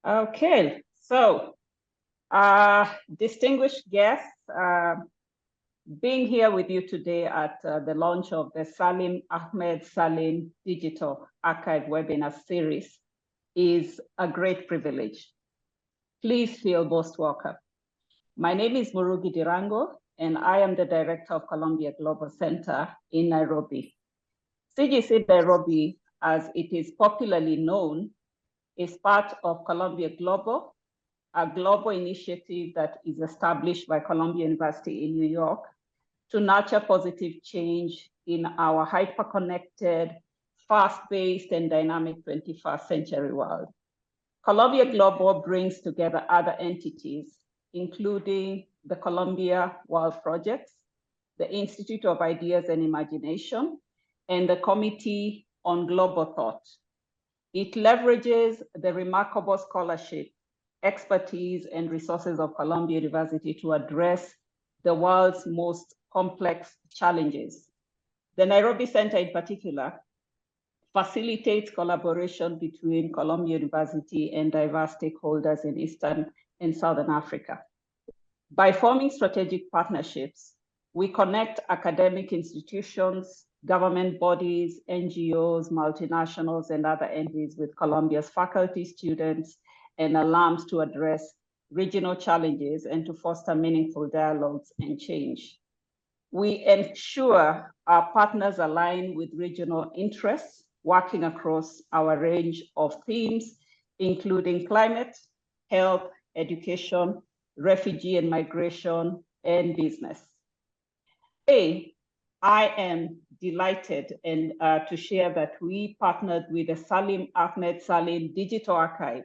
Okay, so distinguished guests, being here with you today at the launch of the Salim Ahmed Salim Digital Archive webinar series is a great privilege. Please feel most welcome. My name is Murugi Dirango, and I am the Director of Columbia Global Center in Nairobi. CGC Nairobi, as it is popularly known, is part of Columbia Global, a global initiative that is established by Columbia University in New York to nurture positive change in our hyper-connected, fast-paced, and dynamic 21st century world. Columbia Global brings together other entities, including the Columbia World Projects, the Institute of Ideas and Imagination, and the Committee on Global Thought. It leverages the remarkable scholarship, expertise, and resources of Columbia University to address the world's most complex challenges. The Nairobi Center in particular facilitates collaboration between Columbia University and diverse stakeholders in Eastern and Southern Africa. By forming strategic partnerships, we connect academic institutions, government bodies, NGOs, multinationals, and other entities with Columbia's faculty, students, and alums to address regional challenges and to foster meaningful dialogues and change. We ensure our partners align with regional interests, working across our range of themes, including climate, health, education, refugee and migration, and business. I am delighted to share that we partnered with the Salim Ahmed Salim Digital Archive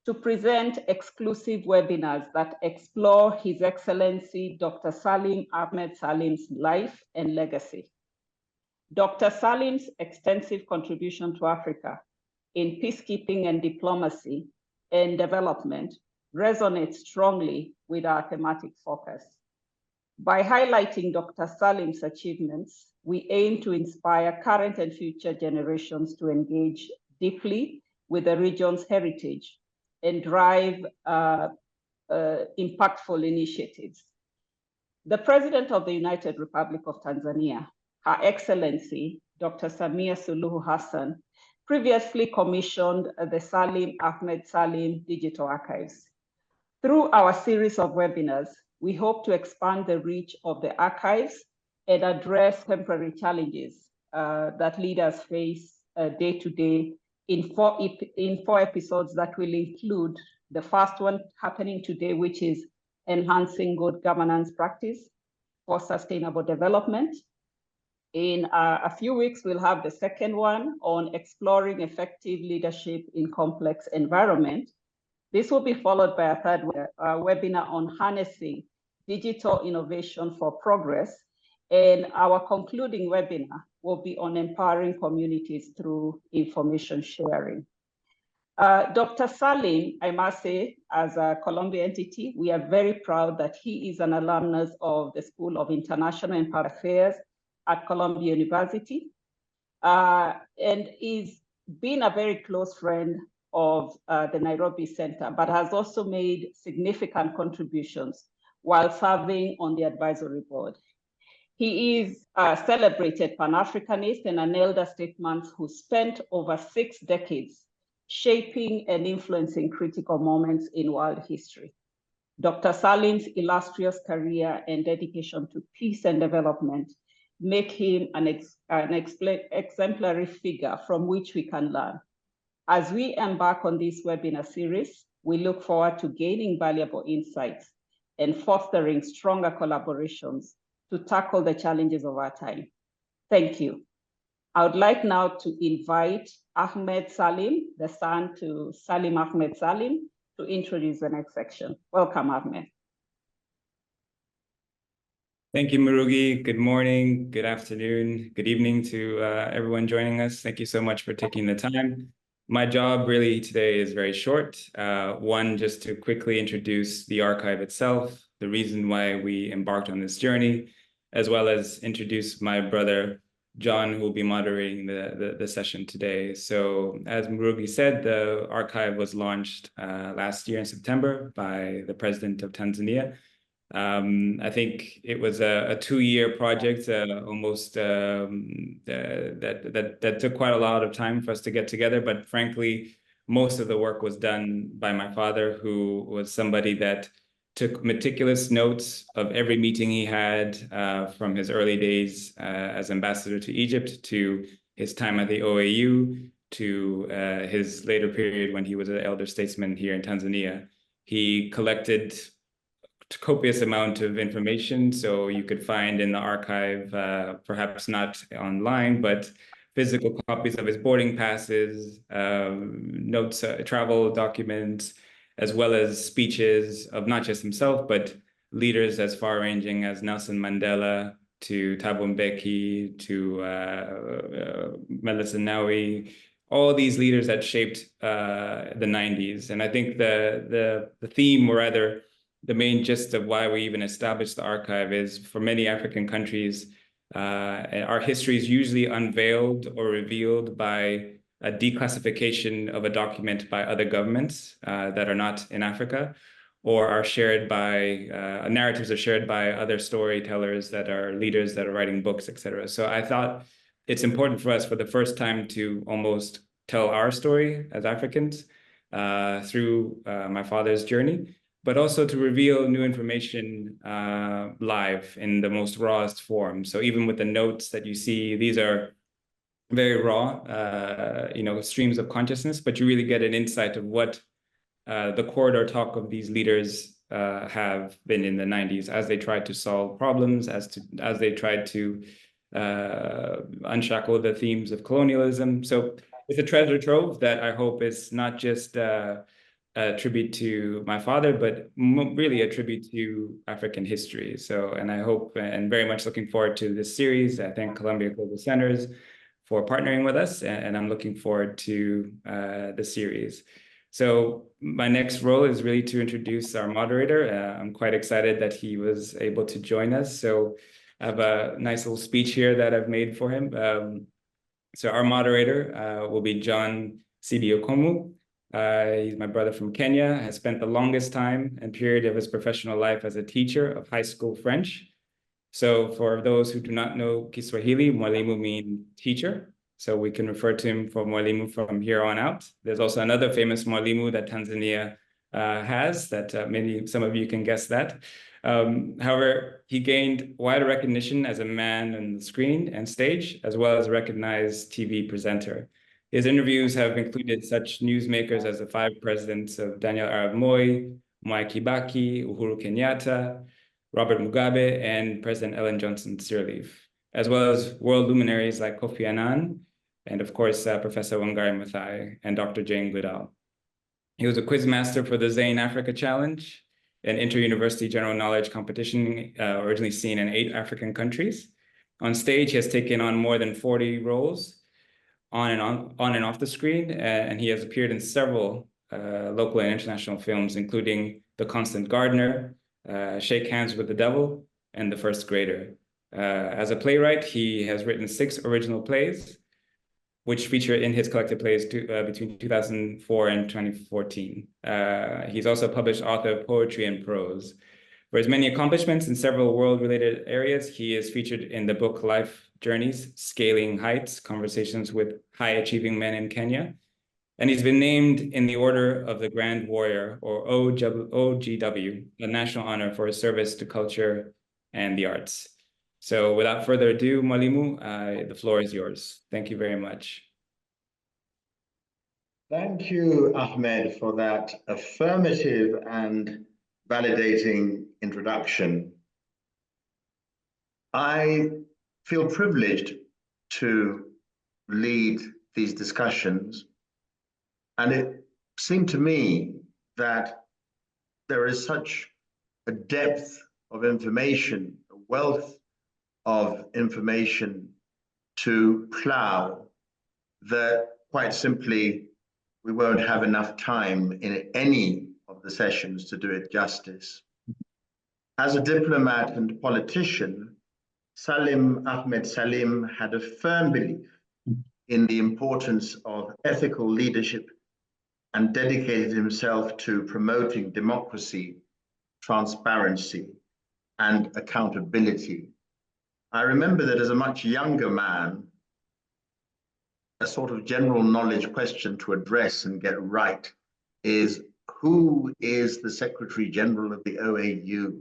to present exclusive webinars that explore His Excellency Dr. Salim Ahmed Salim's life and legacy. Dr. Salim's extensive contribution to Africa in peacekeeping and diplomacy and development resonates strongly with our thematic focus. By highlighting Dr. Salim's achievements, we aim to inspire current and future generations to engage deeply with the region's heritage and drive impactful initiatives. The President of the United Republic of Tanzania, Her Excellency, Dr. Samia Suluhu Hassan, previously commissioned the Salim Ahmed Salim Digital Archives. Through our series of webinars, we hope to expand the reach of the archives and address temporary challenges that leaders face day to day in four episodes that will include the first one happening today, which is enhancing good governance practice for sustainable development. In a few weeks, we'll have the second one on exploring effective leadership in complex environment. This will be followed by a third webinar on harnessing digital innovation for progress. And our concluding webinar will be on empowering communities through information sharing. Dr. Salim, I must say, as a Columbia entity, we are very proud that he is an alumnus of the School of International and Public Affairs at Columbia University, and is been a very close friend of the Nairobi Center, but has also made significant contributions while serving on the advisory board. He is a celebrated pan-Africanist and an elder statesman who spent over 6 decades shaping and influencing critical moments in world history. Dr. Salim's illustrious career and dedication to peace and development make him an exemplary figure from which we can learn. As we embark on this webinar series, we look forward to gaining valuable insights and fostering stronger collaborations to tackle the challenges of our time. Thank you. I would like now to invite Ahmed Salim, the son to Salim Ahmed Salim, to introduce the next section. Welcome, Ahmed. Thank you, Murugi. Good morning, good afternoon, good evening to everyone joining us. Thank you so much for taking the time. My job really today is very short. One, just to quickly introduce the archive itself, the reason why we embarked on this journey, as well as introduce my brother, John, who will be moderating the session today. So as Murugi said, the archive was launched last year in September by the President of Tanzania. I think it was a 2-year project, almost that took quite a lot of time for us to get together. But frankly, most of the work was done by my father, who was somebody that took meticulous notes of every meeting he had from his early days as ambassador to Egypt, to his time at the OAU, to his later period when he was an elder statesman here in Tanzania. He collected copious amount of information, so you could find in the archive, perhaps not online, but physical copies of his boarding passes, notes, travel documents, as well as speeches of not just himself, but leaders as far-ranging as Nelson Mandela, to Thabo Mbeki, to Meles Zenawi, all these leaders that shaped the 90s. And I think the theme, or rather the main gist of why we even established the archive, is for many African countries, our history is usually unveiled or revealed by a declassification of a document by other governments that are not in Africa, or are shared by, narratives are shared by other storytellers that are leaders that are writing books, etc. So I thought it's important for us for the first time to almost tell our story as Africans through my father's journey, but also to reveal new information live in the most rawest form. So even with the notes that you see, these are very raw, streams of consciousness, but you really get an insight of what the corridor talk of these leaders have been in the 90s as they tried to solve problems, as they tried to unshackle the themes of colonialism. So it's a treasure trove that I hope is not just a tribute to my father, but really a tribute to African history. So, and I hope, and very much looking forward to this series. I thank Columbia Global Centers for partnering with us, and I'm looking forward to the series. So my next role is really to introduce our moderator. I'm quite excited that he was able to join us. So I have a nice little speech here that I've made for him. So our moderator will be John Sibiokomu. He's my brother from Kenya, has spent the longest time and period of his professional life as a teacher of high school French. So for those who do not know Kiswahili, mwalimu means teacher. So we can refer to him for mwalimu from here on out. There's also another famous mwalimu that Tanzania has, that some of you can guess that. However, he gained wider recognition as a man on the screen and stage, as well as a recognized TV presenter. His interviews have included such newsmakers as the 5 presidents of Daniel Arap Moi, Mwai Kibaki, Uhuru Kenyatta, Robert Mugabe, and President Ellen Johnson Sirleaf, as well as world luminaries like Kofi Annan, and of course, Professor Wangari Maathai and Dr. Jane Goodall. He was a quizmaster for the Zane Africa Challenge, an inter-university general knowledge competition originally seen in 8 African countries. On stage, he has taken on more than 40 roles on and off the screen, and he has appeared in several local and international films, including The Constant Gardener, Shake Hands with the Devil, and The First Grader. As a playwright, he has written 6 original plays, which feature in his collected plays between 2004 and 2014. He's also a published author of poetry and prose. For his many accomplishments in several world-related areas, he is featured in the book Life Journeys, Scaling Heights, Conversations with High-Achieving Men in Kenya. And he's been named in the Order of the Grand Warrior, or OGW, a national honor for his service to culture and the arts. So without further ado, Mwalimu, the floor is yours. Thank you very much. Thank you, Ahmed, for that affirmative and validating introduction. I feel privileged to lead these discussions, and it seemed to me that there is such a depth of information, a wealth of information to plow, that quite simply we won't have enough time in any of the sessions to do it justice. As a diplomat and politician, Salim Ahmed Salim had a firm belief in the importance of ethical leadership and dedicated himself to promoting democracy, transparency, and accountability. I remember that as a much younger man, a sort of general knowledge question to address and get right is, who is the Secretary General of the OAU?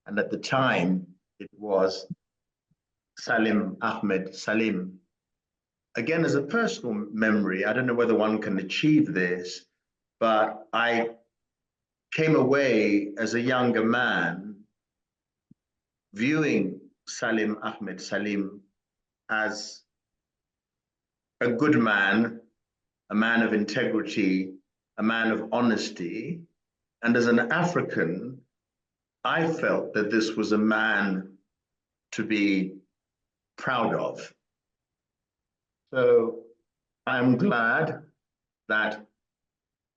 And at the time, it was Salim Ahmed Salim. Again, as a personal memory, I don't know whether one can achieve this, but I came away as a younger man viewing Salim Ahmed Salim as a good man, a man of integrity, a man of honesty. And as an African, I felt that this was a man to be proud of. So I'm glad that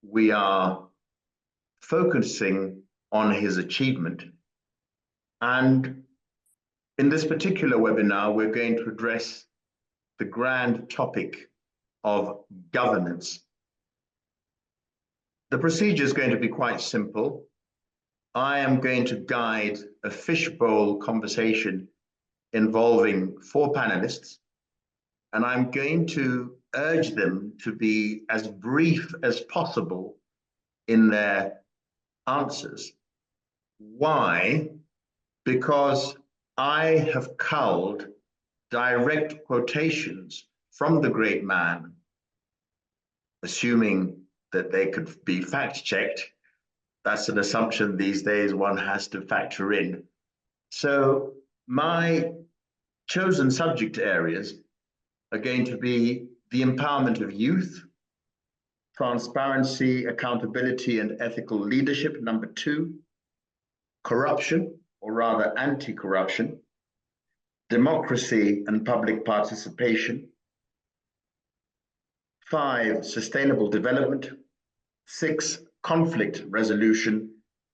we are focusing on his achievement. And in this particular webinar, we're going to address the grand topic of governance. The procedure is going to be quite simple. I am going to guide a fishbowl conversation involving 4 panelists, and I'm going to urge them to be as brief as possible in their answers. Why? Because I have culled direct quotations from the great man, assuming that they could be fact-checked. That's an assumption these days one has to factor in. So my chosen subject areas are going to be the empowerment of youth, transparency, accountability, and ethical leadership, number 2, corruption, or rather anti-corruption, democracy and public participation, 5, sustainable development, 6, conflict resolution,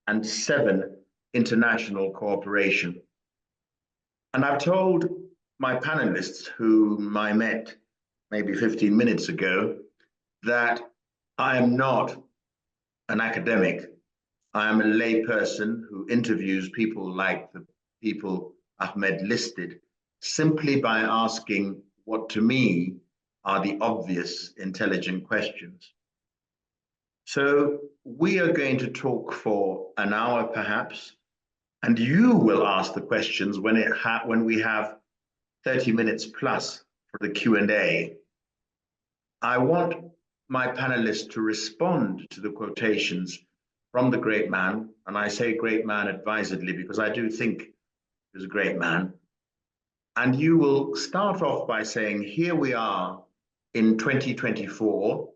and 7, international cooperation. And I've told my panelists, whom I met maybe 15 minutes ago, that I am not an academic. I am a lay person who interviews people like the people Ahmed listed, simply by asking what to me are the obvious intelligent questions. So we are going to talk for an hour perhaps, and you will ask the questions when we have 30 minutes plus for the Q&A. I want my panelists to respond to the quotations from the great man, and I say great man advisedly because I do think he was a great man. And you will start off by saying, here we are in 2024,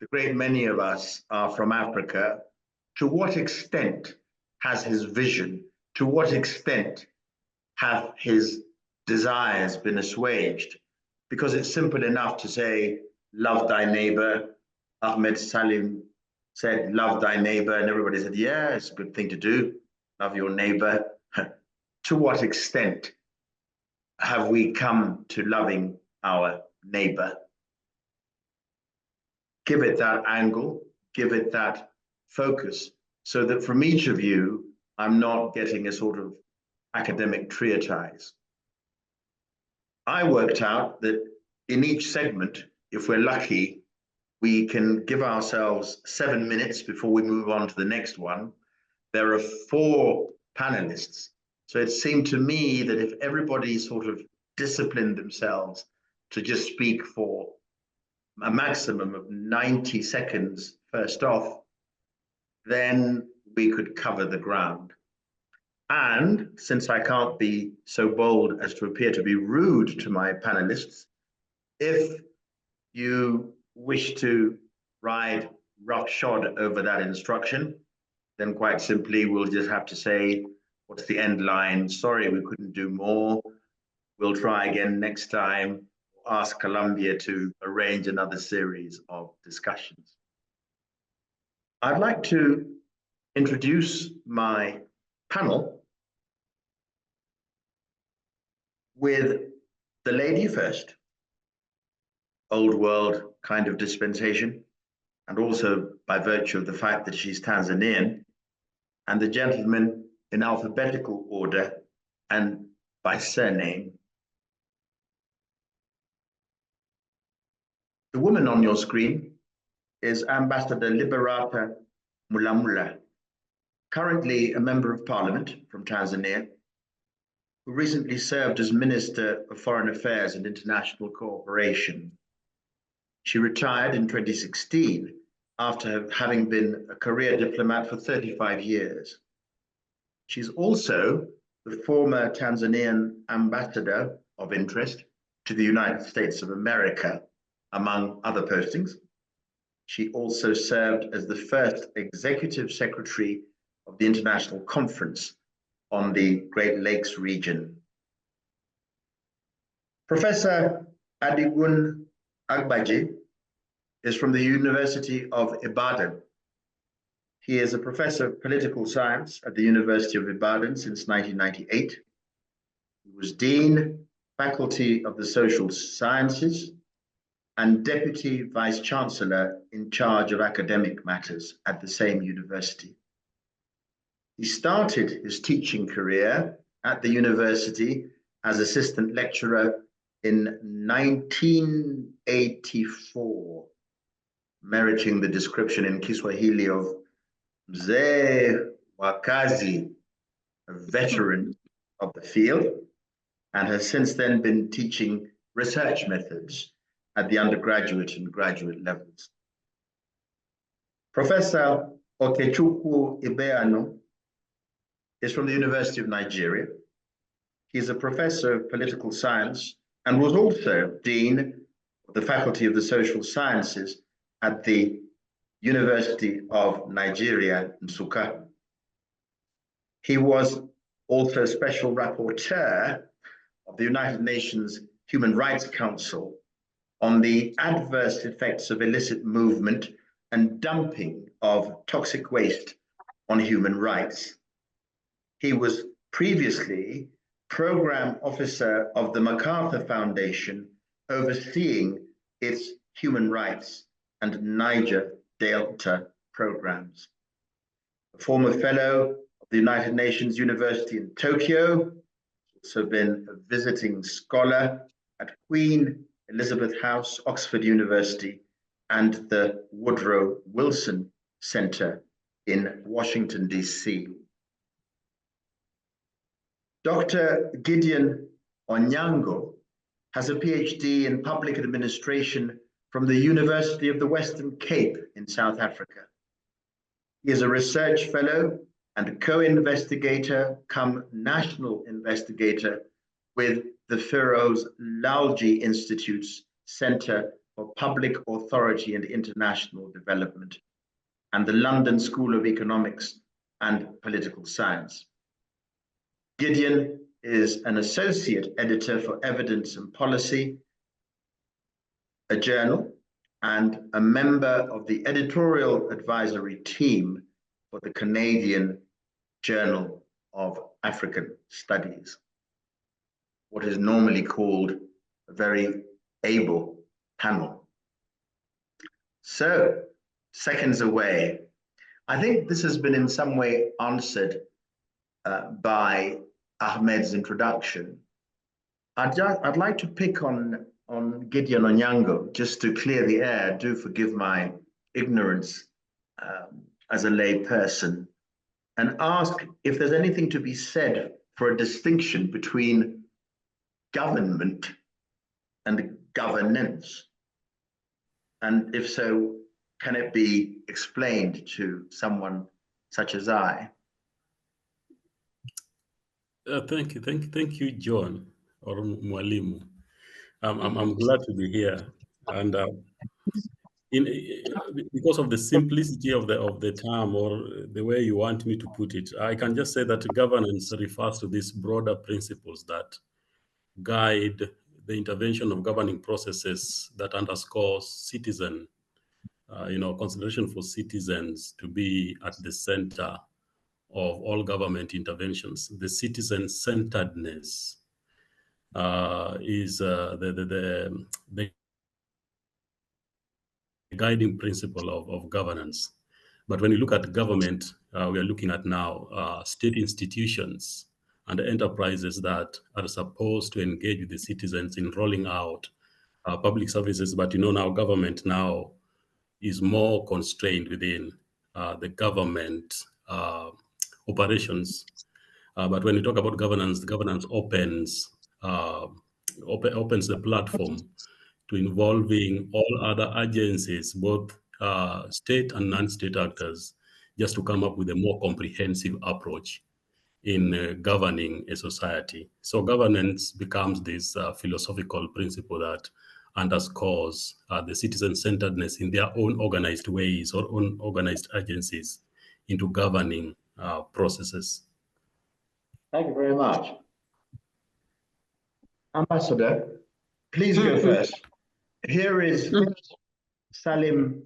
the great many of us are from Africa. To what extent has his vision, to what extent have his desires been assuaged? Because it's simple enough to say, love thy neighbor. Ahmed Salim said, love thy neighbor, and everybody said, yeah, it's a good thing to do, love your neighbor. To what extent have we come to loving our neighbor? Give it that angle, give it that focus, so that from each of you, I'm not getting a sort of academic treatise. I worked out that in each segment, if we're lucky, we can give ourselves 7 minutes before we move on to the next one. There are 4 panelists. So it seemed to me that if everybody sort of disciplined themselves to just speak for a maximum of 90 seconds first off, then we could cover the ground. And since I can't be so bold as to appear to be rude to my panelists, if you wish to ride roughshod over that instruction, then quite simply we'll just have to say, what's the end line? Sorry, we couldn't do more. We'll try again next time. Ask Columbia to arrange another series of discussions. I'd like to introduce my panel. with the lady first, old world kind of dispensation, and also by virtue of the fact that she's Tanzanian, and the gentleman in alphabetical order and by surname. The woman on your screen is Ambassador Liberata Mulamula, currently a member of parliament from Tanzania, who recently served as Minister of Foreign Affairs and International Cooperation. She retired in 2016 after having been a career diplomat for 35 years. She's also the former Tanzanian ambassador of interest to the United States of America, among other postings. She also served as the first executive secretary of the International Conference on the Great Lakes region. Professor Adigun Agbaje is from the University of Ibadan. He is a professor of political science at the University of Ibadan since 1998. He was Dean, Faculty of the Social Sciences, and Deputy Vice Chancellor in charge of academic matters at the same university. He started his teaching career at the university as assistant lecturer in 1984, meriting the description in Kiswahili of Mzee Wakazi, a veteran of the field, and has since then been teaching research methods at the undergraduate and graduate levels. Professor Okechukwu Ibeanu is from the University of Nigeria. He is a professor of political science and was also Dean of the Faculty of the Social Sciences at the University of Nigeria, Nsukka. He was also Special Rapporteur of the United Nations Human Rights Council on the adverse effects of illicit movement and dumping of toxic waste on human rights. He was previously Program Officer of the MacArthur Foundation, overseeing its human rights and Niger Delta programs. A former fellow of the United Nations University in Tokyo, also been a visiting scholar at Queen Elizabeth House, Oxford University, and the Woodrow Wilson Center in Washington, D.C. Dr. Gideon Onyango has a PhD in public administration from the University of the Western Cape in South Africa. He is a research fellow and co-investigator cum national investigator with the Feroz Lalji Institute's Center for Public Authority and International Development and the London School of Economics and Political Science. Gideon is an associate editor for Evidence and Policy, a journal, and a member of the editorial advisory team for the Canadian Journal of African Studies, what is normally called a very able panel. So, seconds away. I think this has been in some way answered by Ahmed's introduction. I'd like to pick on Gideon Onyango, just to clear the air. Do forgive my ignorance as a lay person, and ask if there's anything to be said for a distinction between government and governance. And if so, can it be explained to someone such as I? Thank you, John, or Mwalimu. I'm glad to be here, and because of the simplicity of the term, or the way you want me to put it, I can just say that governance refers to these broader principles that guide the intervention of governing processes that underscore citizen, consideration for citizens to be at the center of all government interventions, the citizen-centeredness. is the guiding principle of governance. But when you look at government, we are looking at now state institutions and enterprises that are supposed to engage with the citizens in rolling out public services. But now government now is more constrained within the government operations. But when you talk about governance, the governance opens the platform to involving all other agencies, both state and non-state actors, just to come up with a more comprehensive approach in governing a society. So governance becomes this philosophical principle that underscores the citizen-centeredness in their own organized ways or own organized agencies into governing processes. Thank you very much. Ambassador, please go first. Here is Salim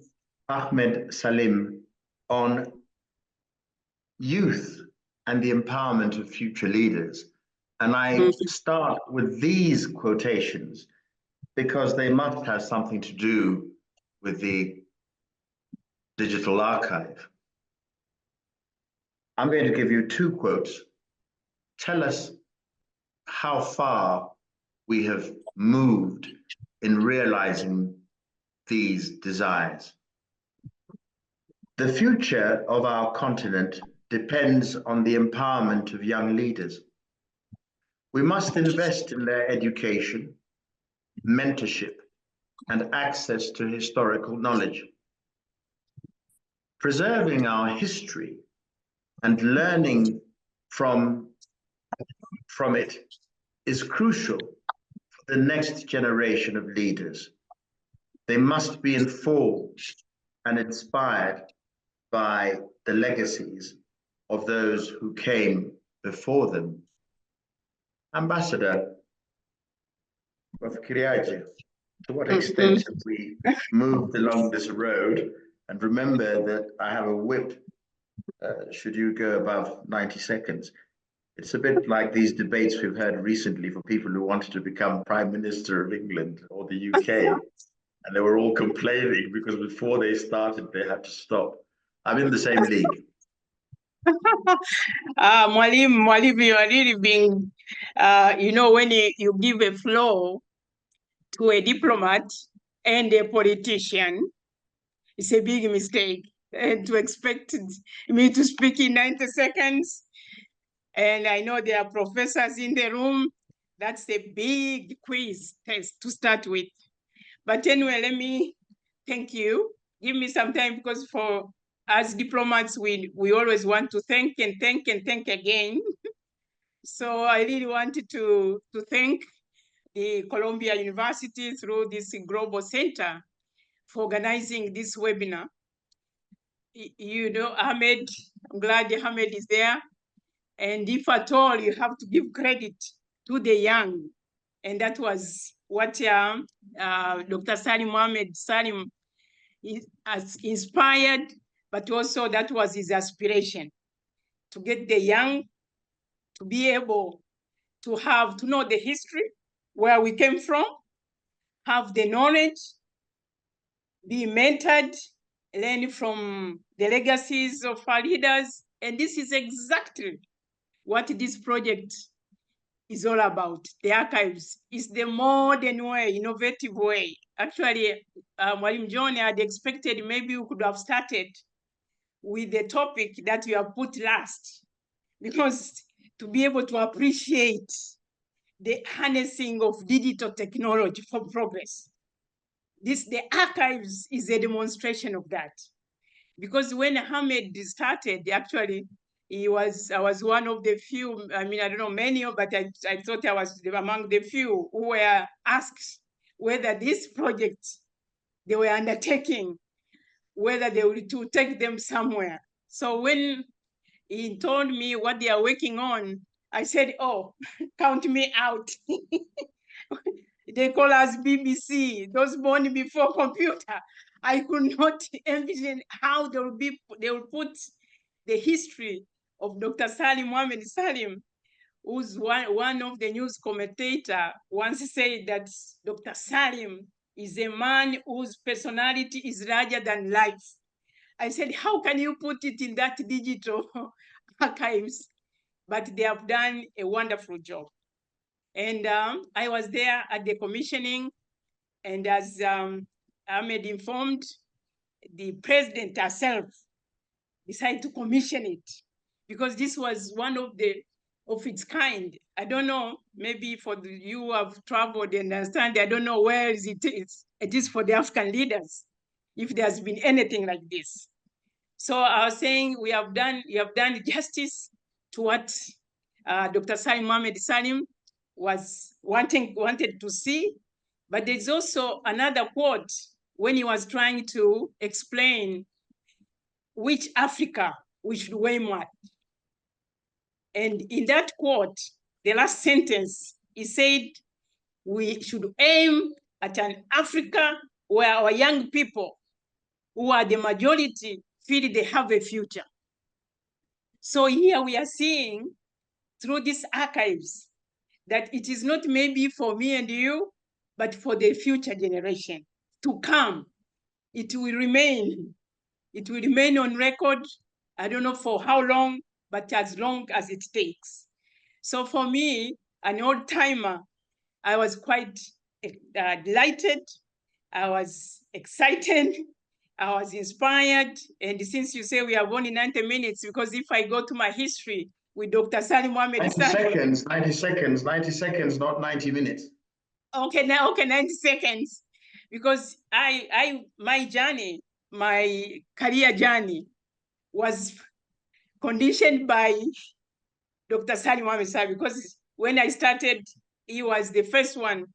Ahmed Salim on youth and the empowerment of future leaders. And I start with these quotations because they must have something to do with the digital archive. I'm going to give you two quotes. Tell us how far we have moved in realizing these desires. The future of our continent depends on the empowerment of young leaders. We must invest in their education, mentorship, and access to historical knowledge. Preserving our history and learning from it is crucial for the next generation of leaders. They must be informed and inspired by the legacies of those who came before them. Ambassador, to what extent have we moved along this road? And remember that I have a whip should you go above 90 seconds. It's a bit like these debates we've had recently for people who wanted to become Prime Minister of England or the UK. And they were all complaining because before they started, they had to stop. I'm in the same league. Mwalimu, you are really being, when you give a flow to a diplomat and a politician, it's a big mistake. And to expect me to speak in 90 seconds, and I know there are professors in the room, that's a big quiz test to start with. But anyway, let me thank you. Give me some time, because for as diplomats, we always want to thank and thank and thank again. So I really wanted to thank the Columbia University through this Global Center for organizing this webinar. Ahmed, I'm glad Ahmed is there. And if at all, you have to give credit to the young. And that was what Dr. Salim Ahmed Salim has inspired, but also that was his aspiration, to get the young to be able to know the history, where we came from, have the knowledge, be mentored, learn from the legacies of our leaders. And this is exactly what this project is all about. The archives is the modern way, innovative way. Actually, Mwalimu John had expected maybe we could have started with the topic that you have put last, because to be able to appreciate the harnessing of digital technology for progress. The archives is a demonstration of that. Because when Ahmed started, actually, I was one of the few, I don't know many, but I thought I was among the few who were asked whether this project they were undertaking, whether they were to take them somewhere. So when he told me what they are working on, I said, oh, count me out. They call us BBC, those born before computer. I could not envision how they will put the history of Dr. Salim Ahmed Salim who's one of the news commentator once said that Dr. Salim is a man whose personality is larger than life. I said, how can you put it in that digital archives? But they have done a wonderful job. And I was there at the commissioning, and as Ahmed informed, the president herself decided to commission it because this was one of its kind. I don't know, maybe for you who have traveled and understand, I don't know where it is. It is for the African leaders, if there's been anything like this. So I was saying you have done justice to what Dr. Salim Ahmed Salim wanted to see. But there's also another quote when he was trying to explain which Africa we should aim at. And in that quote, the last sentence, he said, we should aim at an Africa where our young people, who are the majority, feel they have a future. So here we are seeing through these archives that it is not maybe for me and you, but for the future generation to come. It will remain on record. I don't know for how long, but as long as it takes. So for me, an old timer, I was quite delighted. I was excited. I was inspired. And since you say we have only 90 minutes, because if I go to my history with Dr. Salim Ahmed Salim. 90 seconds, not 90 minutes. Okay, 90 seconds. Because my journey, my career journey was conditioned by Dr. Salim Ahmed Salim, because when I started, he was the first one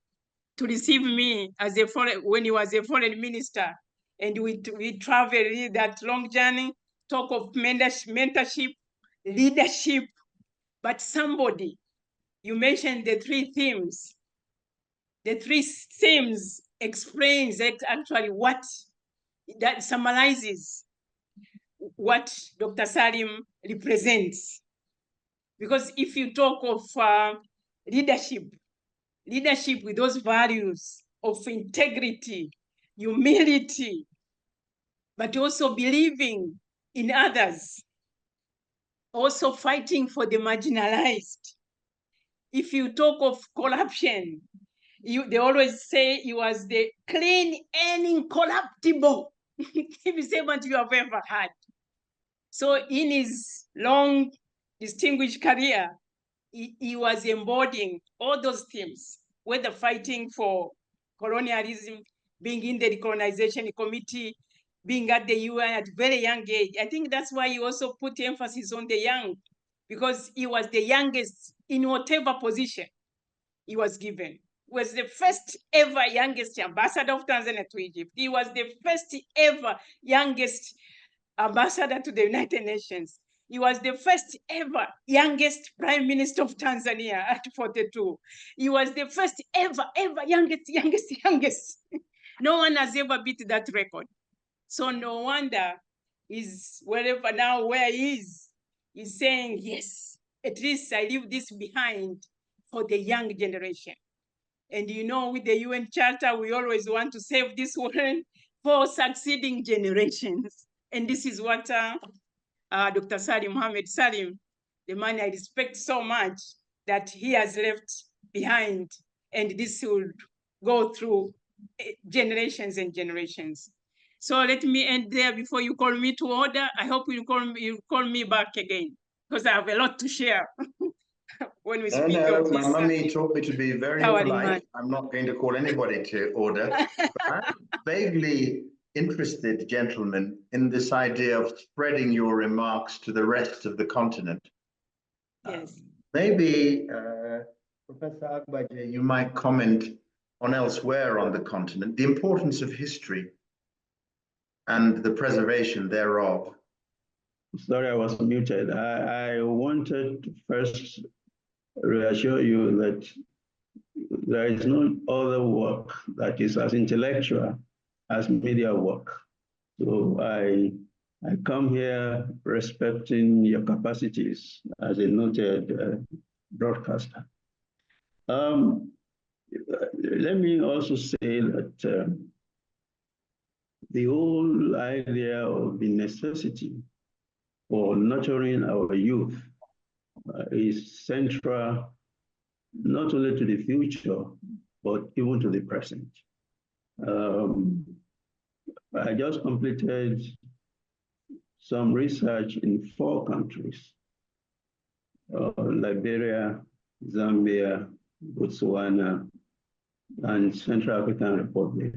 to receive me as when he was a foreign minister. And we traveled that long journey, talk of mentorship, leadership, but somebody, you mentioned the three themes. The three themes explains actually what that summarizes what Dr. Salim represents. Because if you talk of leadership with those values of integrity, humility, but also believing in others, also fighting for the marginalized. If you talk of corruption, they always say he was the clean and incorruptible servant you have ever had. So in his long, distinguished career, he was embodying all those themes, whether fighting for colonialism, being in the decolonization committee, being at the UN at a very young age. I think that's why he also put emphasis on the young, because he was the youngest in whatever position he was given. He was the first ever youngest ambassador of Tanzania to Egypt. He was the first ever youngest ambassador to the United Nations. He was the first ever youngest Prime Minister of Tanzania at 42. He was the first ever youngest. No one has ever beat that record. So no wonder he's wherever now where he is, he's saying, yes, at least I leave this behind for the young generation. And you know, with the UN Charter, we always want to save this world for succeeding generations. And this is what Dr. Salim Ahmed Salim, the man I respect so much, that he has left behind. And this will go through generations and generations. So let me end there before you call me to order. I hope you call me back again, because I have a lot to share. When we speak of my this, mummy taught me to be very polite. I'm not going to call anybody to order. I'm vaguely interested, gentlemen, in this idea of spreading your remarks to the rest of the continent. Yes. Maybe, Professor Agbaje, you might comment on elsewhere on the continent, the importance of history and the preservation thereof. Sorry, I was muted. I wanted to first reassure you that there is no other work that is as intellectual as media work. So I come here respecting your capacities as a noted broadcaster. Let me also say that the whole idea of the necessity for nurturing our youth is central not only to the future, but even to the present. I just completed some research in 4 countries, Liberia, Zambia, Botswana, and Central African Republic.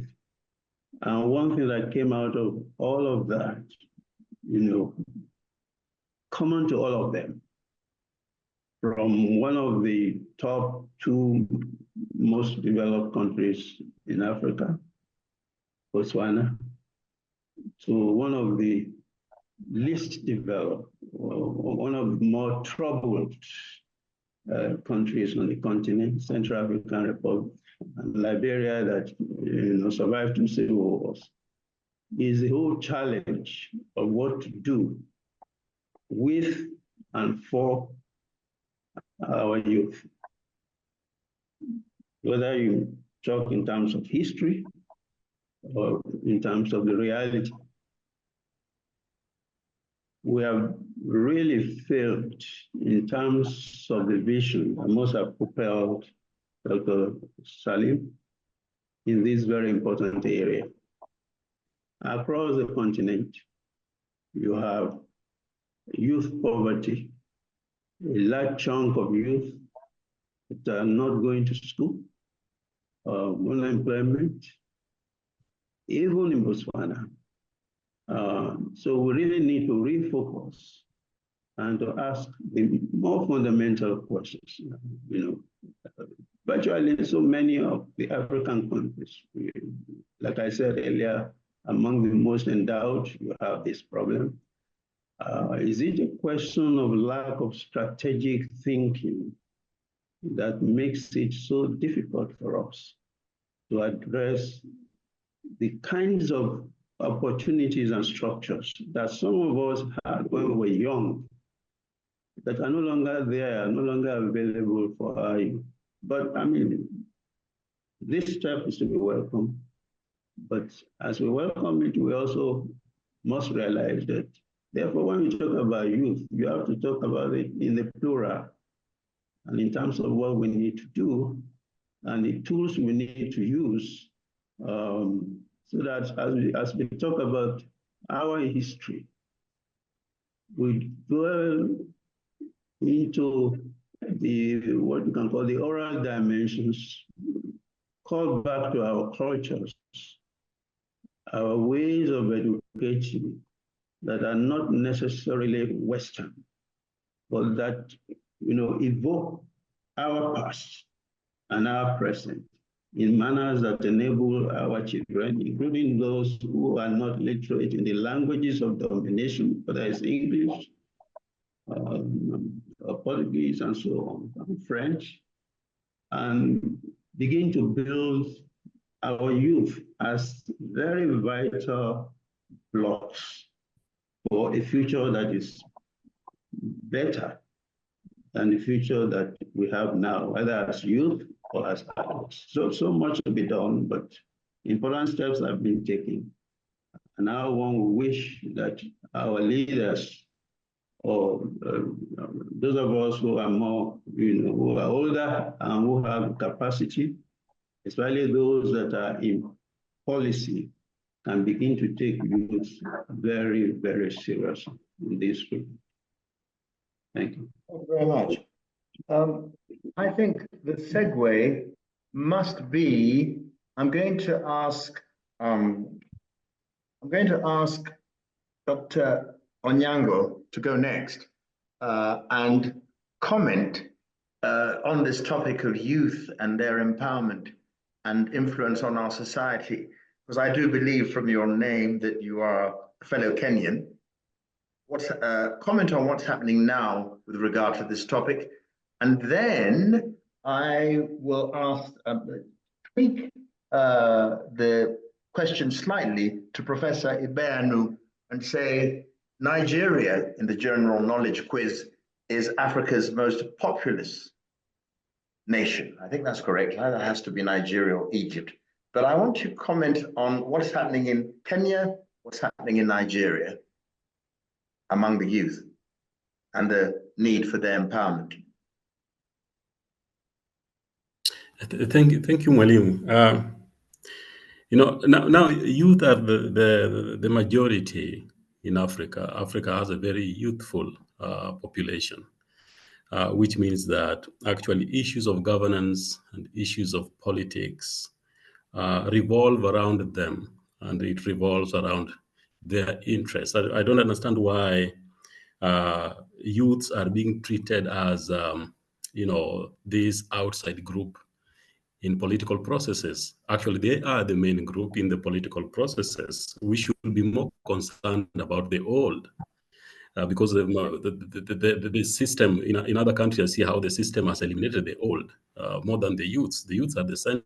And one thing that came out of all of that, common to all of them, from one of the top 2 most developed countries in Africa, Botswana, to one of the least developed, one of the more troubled countries on the continent, Central African Republic, and Liberia, that survived 2 civil wars, is the whole challenge of what to do with and for our youth. Whether you talk in terms of history or in terms of the reality, we have really failed in terms of the vision that must have propelled Dr. Salim in this very important area. Across the continent, you have youth poverty, a large chunk of youth that are not going to school, unemployment, even in Botswana. So we really need to refocus and to ask the more fundamental questions. Virtually so many of the African countries, like I said earlier, among the most endowed, you have this problem. Is it a question of lack of strategic thinking that makes it so difficult for us to address the kinds of opportunities and structures that some of us had when we were young, that are no longer there, no longer available for our youth? But I mean, this step is to be welcome. But as we welcome it, we also must realize that, therefore, when we talk about youth, you have to talk about it in the plural and in terms of what we need to do and the tools we need to use, so that as we talk about our history, we dwell into what we can call the oral dimensions, call back to our cultures, our ways of education that are not necessarily Western, but that evoke our past and our present in manners that enable our children, including those who are not literate in the languages of domination, whether it's English, Portuguese, and so on, and French, and begin to build our youth as very vital blocks for a future that is better than the future that we have now, whether as youth or as adults. So much to be done, but important steps have been taken. And now one will wish that our leaders, or those of us who are more, who are older and who have capacity, especially those that are in policy, can begin to take youth very, very seriously in this field. Thank you. Thank you very much. I think the segue must be, I'm going to ask Dr. Onyango to go next and comment on this topic of youth and their empowerment and influence on our society, because I do believe from your name that you are a fellow Kenyan. Comment on what's happening now with regard to this topic, and then I will ask, tweak the question slightly to Professor Ibeanu and say Nigeria, in the general knowledge quiz, is Africa's most populous nation. I think that's correct. Either has to be Nigeria or Egypt. But I want to comment on what's happening in Kenya, what's happening in Nigeria among the youth and the need for their empowerment. Thank you, Mwalimu. You know, now youth are the majority in Africa. Africa has a very youthful population, which means that actually issues of governance and issues of politics revolve around them, and it revolves around their interests. I don't understand why youths are being treated as, you know, this outside group in political processes. Actually, they are the main group in the political processes. We should be more concerned about the old, because the system in other countries, I see how the system has eliminated the old more than the youths. The youths are the center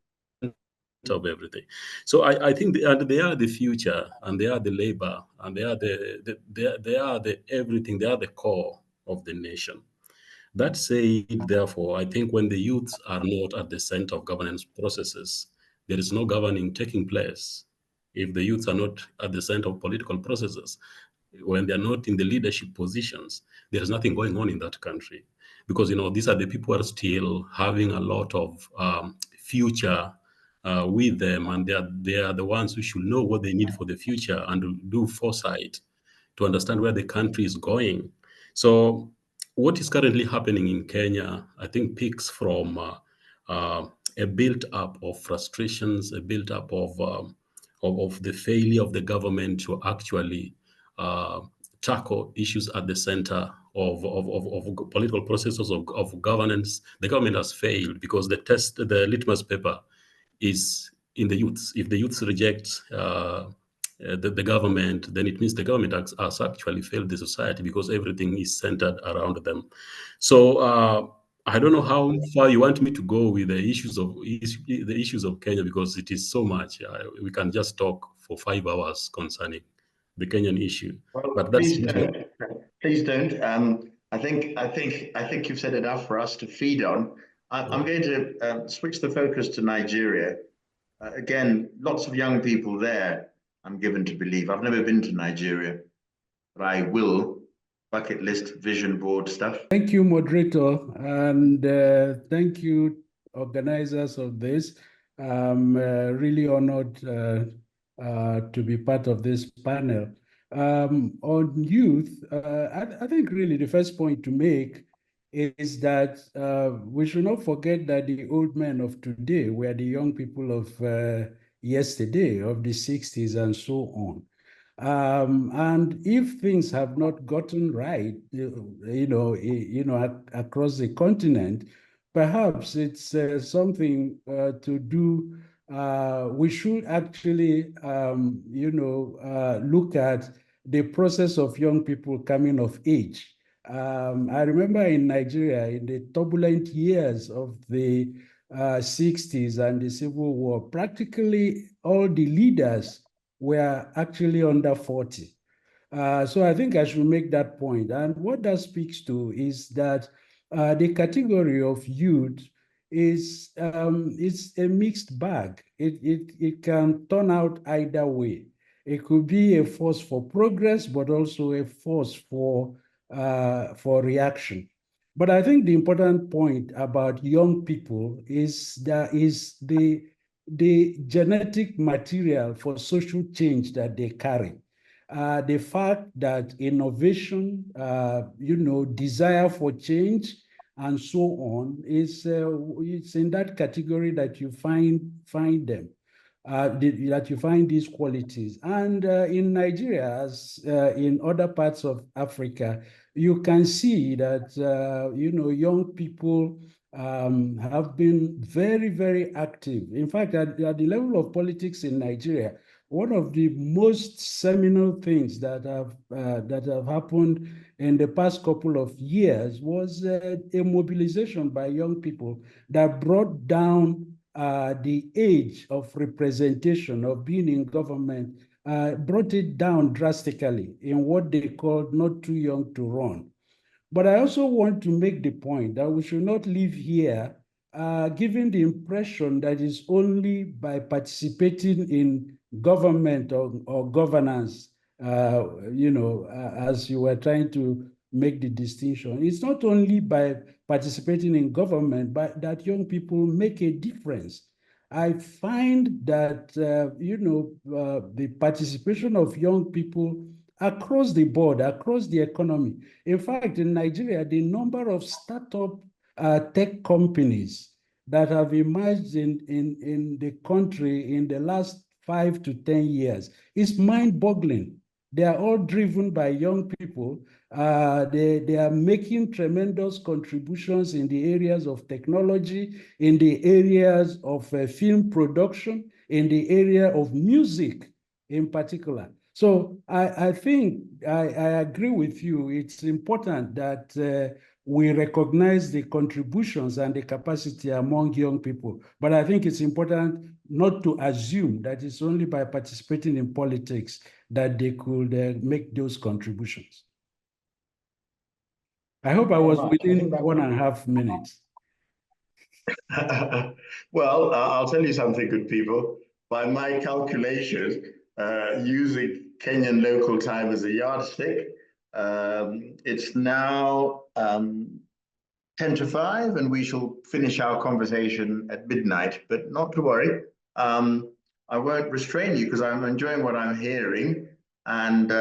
of everything. So I think they are the future, and they are the labor, and they are the everything. They are the core of the nation. That said, therefore, I think when the youths are not at the center of governance processes, there is no governing taking place. If the youths are not at the center of political processes, when they're not in the leadership positions, there is nothing going on in that country. Because, you know, these are the people who are still having a lot of future with them, and they are the ones who should know what they need for the future and do foresight to understand where the country is going. So what is currently happening in Kenya, I think, picks from a build-up of frustrations, a build-up of the failure of the government to actually tackle issues at the center of political processes of governance. The government has failed because the litmus paper is in the youths. If the youths reject the government, then it means the government has actually failed the society, because everything is centered around them. So I don't know how far you want me to go with the issues of Kenya, because it is so much. We can just talk for 5 hours concerning the Kenyan issue. Well, but that's please don't. I think you've said enough for us to feed on. I'm going to switch the focus to Nigeria. Again, lots of young people there, I'm given to believe. I've never been to Nigeria, but I will. Bucket list, vision board stuff. Thank you, moderator, and thank you, organizers of this. I'm really honored to be part of this panel. On youth, I think really the first point to make is that we should not forget that the old men of today were the young people of yesterday, of the 60s and so on. And if things have not gotten right, across the continent, perhaps it's something to do. We should actually, look at the process of young people coming of age. I remember in Nigeria, in the turbulent years of the 60s and the Civil War, practically all the leaders were actually under 40. So I think I should make that point. And what that speaks to is that the category of youth is it's a mixed bag. It can turn out either way. It could be a force for progress, but also a force for reaction. But I think the important point about young people is the genetic material for social change that they carry. The fact that innovation, desire for change, and so on, it's in that category that you find them, that you find these qualities. And in Nigeria, as in other parts of Africa, you can see that young people have been very, very active. In fact, at the level of politics in Nigeria, one of the most seminal things that have happened in the past couple of years was a mobilization by young people that brought down the age of representation, of being in government, brought it down drastically in what they called not too young to run. But I also want to make the point that we should not live here giving the impression that it's only by participating in government or governance, as you were trying to make the distinction. It's not only by participating in government, but that young people make a difference. I find that, the participation of young people across the board, across the economy. In fact, in Nigeria, the number of startup tech companies that have emerged in the country in the last 5 to 10 years is mind-boggling. They are all driven by young people. They are making tremendous contributions in the areas of technology, in the areas of film production, in the area of music in particular. So I think I agree with you. It's important that we recognize the contributions and the capacity among young people. But I think it's important not to assume that it's only by participating in politics that they could make those contributions. I hope I was within 1.5 minutes. Well, I'll tell you something, good people. By my calculation, using Kenyan local time as a yardstick, it's now 10 to 5, and we shall finish our conversation at midnight. But not to worry, I won't restrain you because I'm enjoying what I'm hearing, and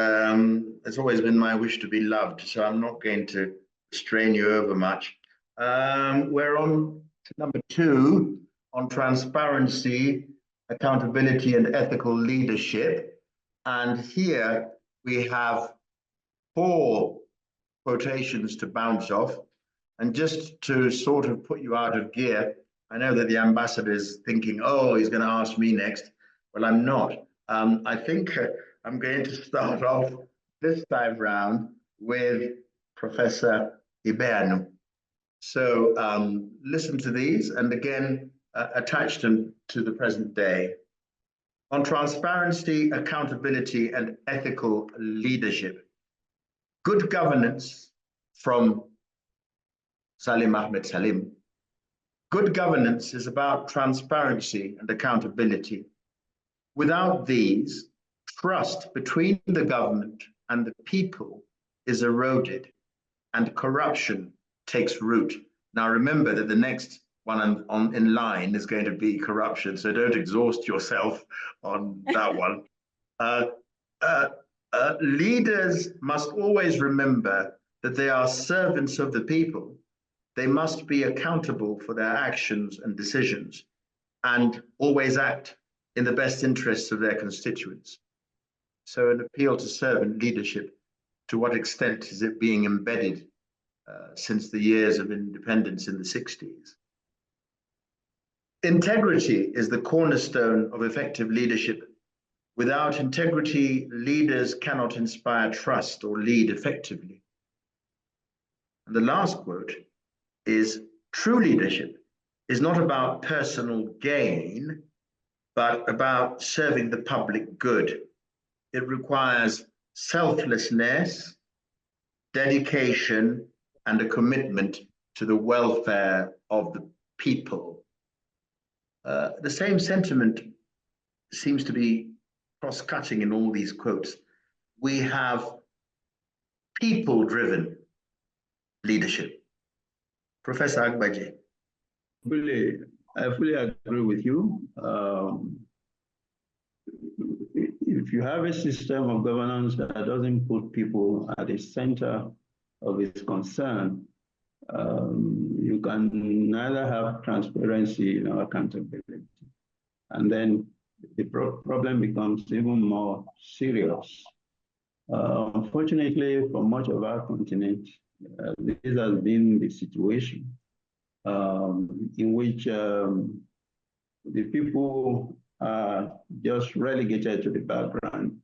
it's always been my wish to be loved, so I'm not going to restrain you over much. We're on to number 2 on transparency, accountability, and ethical leadership. And here we have 4 quotations to bounce off. And just to sort of put you out of gear, I know that the ambassador is thinking, oh, he's going to ask me next. Well, I'm not. I think I'm going to start off this time round with Professor Ibeanu. So listen to these, and again, attach them to the present day. On transparency, accountability, and ethical leadership. Good governance from Salim Ahmed Salim. Good governance is about transparency and accountability. Without these, trust between the government and the people is eroded and corruption takes root. Now remember that the next one in line is going to be corruption, so don't exhaust yourself on that one. Leaders must always remember that they are servants of the people. They must be accountable for their actions and decisions and always act in the best interests of their constituents. So an appeal to servant leadership, to what extent is it being embedded since the years of independence in the 60s? Integrity is the cornerstone of effective leadership. Without integrity, leaders cannot inspire trust or lead effectively. And the last quote is, true leadership is not about personal gain, but about serving the public good. It requires selflessness, dedication, and a commitment to the welfare of the people. The same sentiment seems to be cross-cutting in all these quotes. We have people-driven leadership. Professor Agbaje. I fully agree with you. If you have a system of governance that doesn't put people at the center of its concern, you can neither have transparency nor accountability. And then the problem becomes even more serious. Unfortunately, for much of our continent, this has been the situation in which the people are just relegated to the background.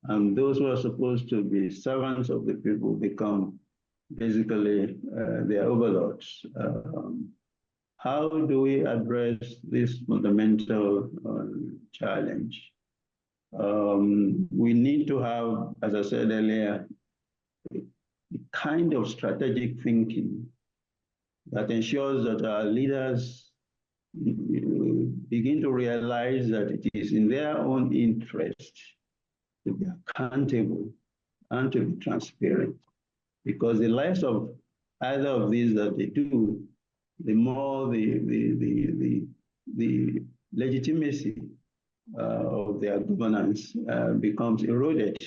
And those who are supposed to be servants of the people become basically their overlords. How do we address this fundamental challenge? We need to have, as I said earlier, the kind of strategic thinking that ensures that our leaders begin to realize that it is in their own interest to be accountable and to be transparent. Because the less of either of these that they do, the more the legitimacy of their governance becomes eroded,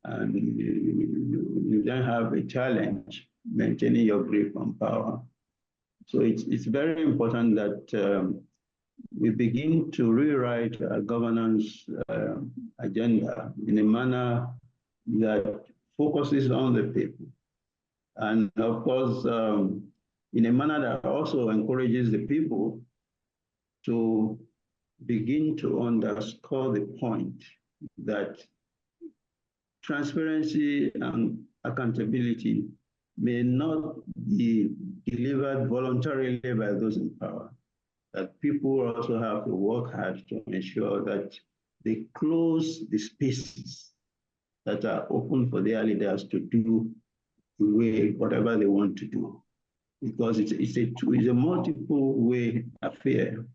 and you then have a challenge maintaining your grip on power. So it's very important that we begin to rewrite our governance agenda in a manner that focuses on the people. And of course, in a manner that also encourages the people to begin to underscore the point that transparency and accountability may not be delivered voluntarily by those in power, that people also have to work hard to ensure that they close the spaces that are open for their leaders to do the way, whatever they want to do. Because it's a multiple way affair.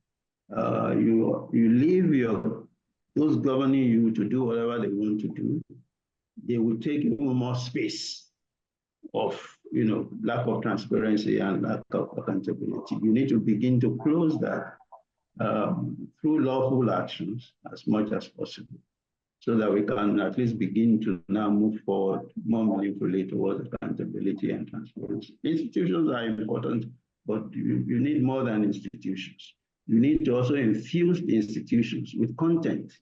You leave those governing you to do whatever they want to do. They will take even more space of lack of transparency and lack of accountability. You need to begin to close that through lawful actions as much as possible, so that we can at least begin to now move forward more meaningfully towards accountability and transparency. Institutions are important, but you need more than institutions. You need to also infuse the institutions with content.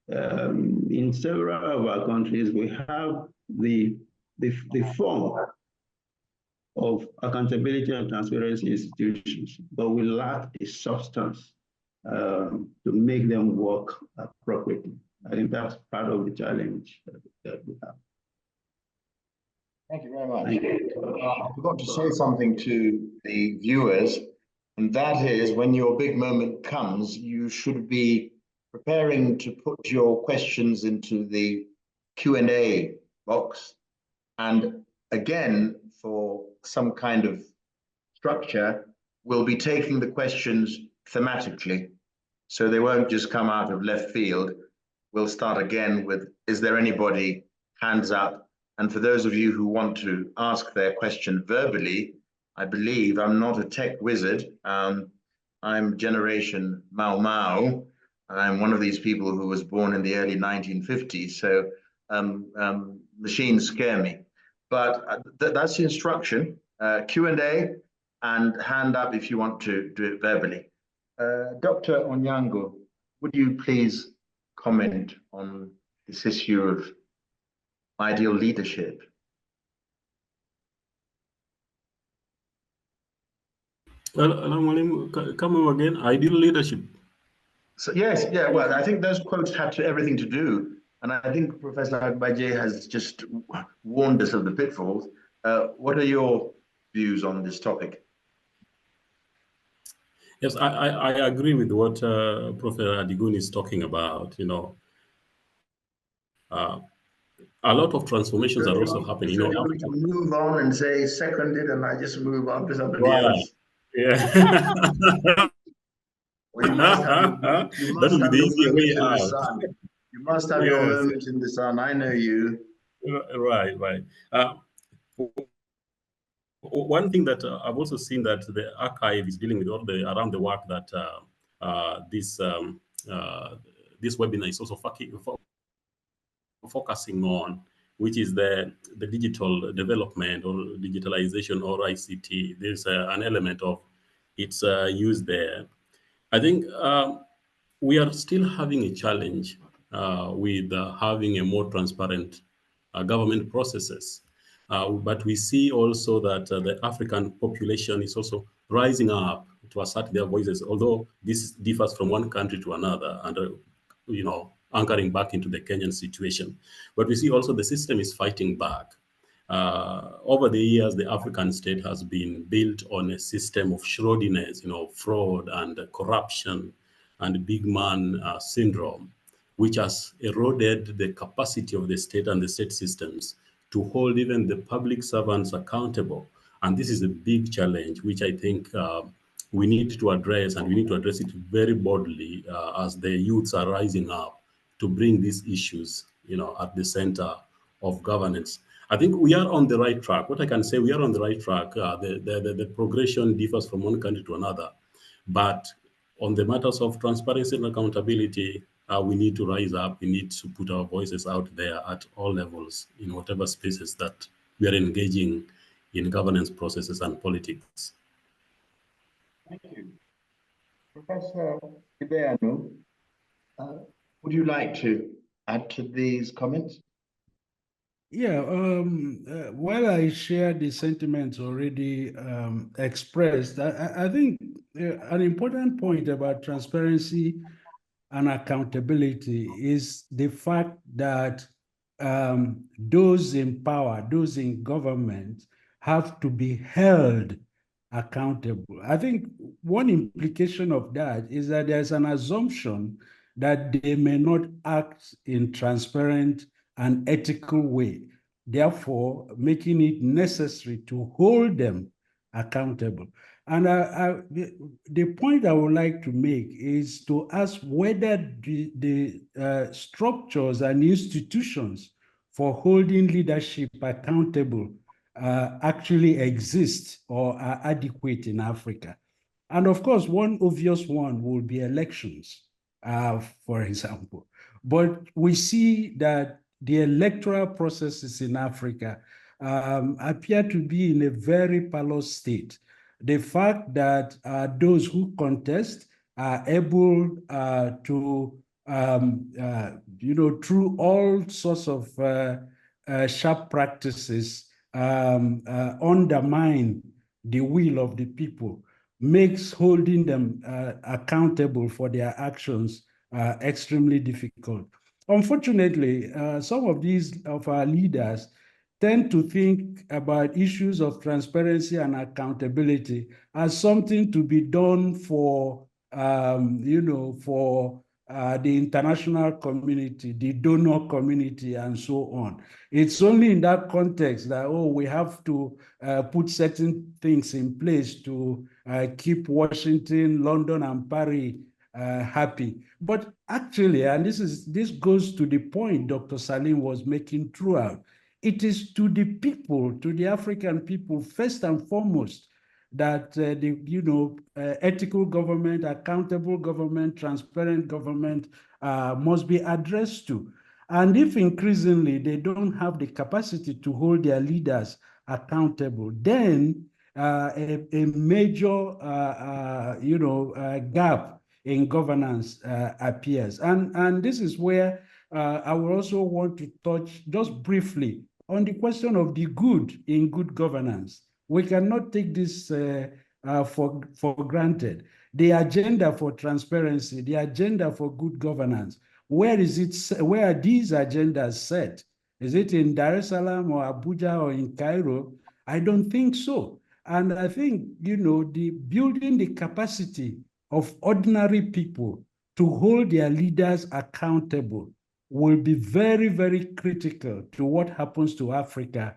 In several of our countries, we have the form of accountability and transparency institutions, but we lack the substance to make them work appropriately. I think that's part of the challenge that we have. Thank you very much. I forgot to say something to the viewers, and that is, when your big moment comes, you should be preparing to put your questions into the Q&A box. And again, for some kind of structure, we'll be taking the questions thematically, so they won't just come out of left field. We'll start again with, is there anybody, hands up? And for those of you who want to ask their question verbally, I believe I'm not a tech wizard. I'm generation Mau Mau. I'm one of these people who was born in the early 1950s, so machines scare me. But that's the instruction, Q&A and hand up if you want to do it verbally. Dr. Onyango, would you please comment on this issue of ideal leadership? Come on again, ideal leadership. So yes, yeah, well, I think those quotes had everything to do, and I think Professor Agbaje has just warned us of the pitfalls. What are your views on this topic? Yes, I agree with what Professor Adigun is talking about. A lot of transformations are also happening. So you want me to move on and say seconded, and I just move on to somebody else? Yeah. Well, you must have your moment in the sun. You must have your moment in the sun. I know you. Right. One thing that I've also seen that the archive is dealing with around the work that this webinar is also focusing on, which is the digital development or digitalization or ICT. There's an element of its use there. I think we are still having a challenge with having a more transparent government processes. But we see also that the African population is also rising up to assert their voices, although this differs from one country to another, and anchoring back into the Kenyan situation. But we see also the system is fighting back. Over the years, the African state has been built on a system of shroudiness, fraud and corruption and big man syndrome, which has eroded the capacity of the state and the state systems to hold even the public servants accountable And this is a big challenge, which I think we need to address, and we need to address it very boldly as the youths are rising up to bring these issues, at the center of governance. I think we are on the right track. What I can say, we are on the right track. The progression differs from one country to another, but on the matters of transparency and accountability, we need to rise up. We need to put our voices out there at all levels, in whatever spaces that we are engaging in governance processes and politics. Thank you. Professor Ibeanu, would you like to add to these comments? Yeah, while I share the sentiments already expressed, I think an important point about transparency and accountability is the fact that those in power, those in government, have to be held accountable. I think one implication of that is that there's an assumption that they may not act in transparent and ethical way, therefore making it necessary to hold them accountable. And the point I would like to make is to ask whether the structures and institutions for holding leadership accountable actually exist or are adequate in Africa. And of course, one obvious one will be elections, for example. But we see that the electoral processes in Africa appear to be in a very parlous state. The fact that those who contest are able to, through all sorts of sharp practices, undermine the will of the people, makes holding them accountable for their actions extremely difficult. Unfortunately, some of our leaders tend to think about issues of transparency and accountability as something to be done for, for the international community, the donor community, and so on. It's only in that context that, we have to put certain things in place to keep Washington, London, and Paris happy. But actually, and this goes to the point Dr. Salim was making throughout, it is to the people, to the African people, first and foremost, that ethical government, accountable government, transparent government must be addressed to. And if increasingly they don't have the capacity to hold their leaders accountable, then a major gap in governance appears. And this is where I would also want to touch just briefly on the question of the good in good governance. We cannot take this for granted. The agenda for transparency, the agenda for good governance, where are these agendas set? Is it in Dar es Salaam or Abuja or in Cairo? I don't think so. And I think, the building the capacity of ordinary people to hold their leaders accountable will be very, very critical to what happens to Africa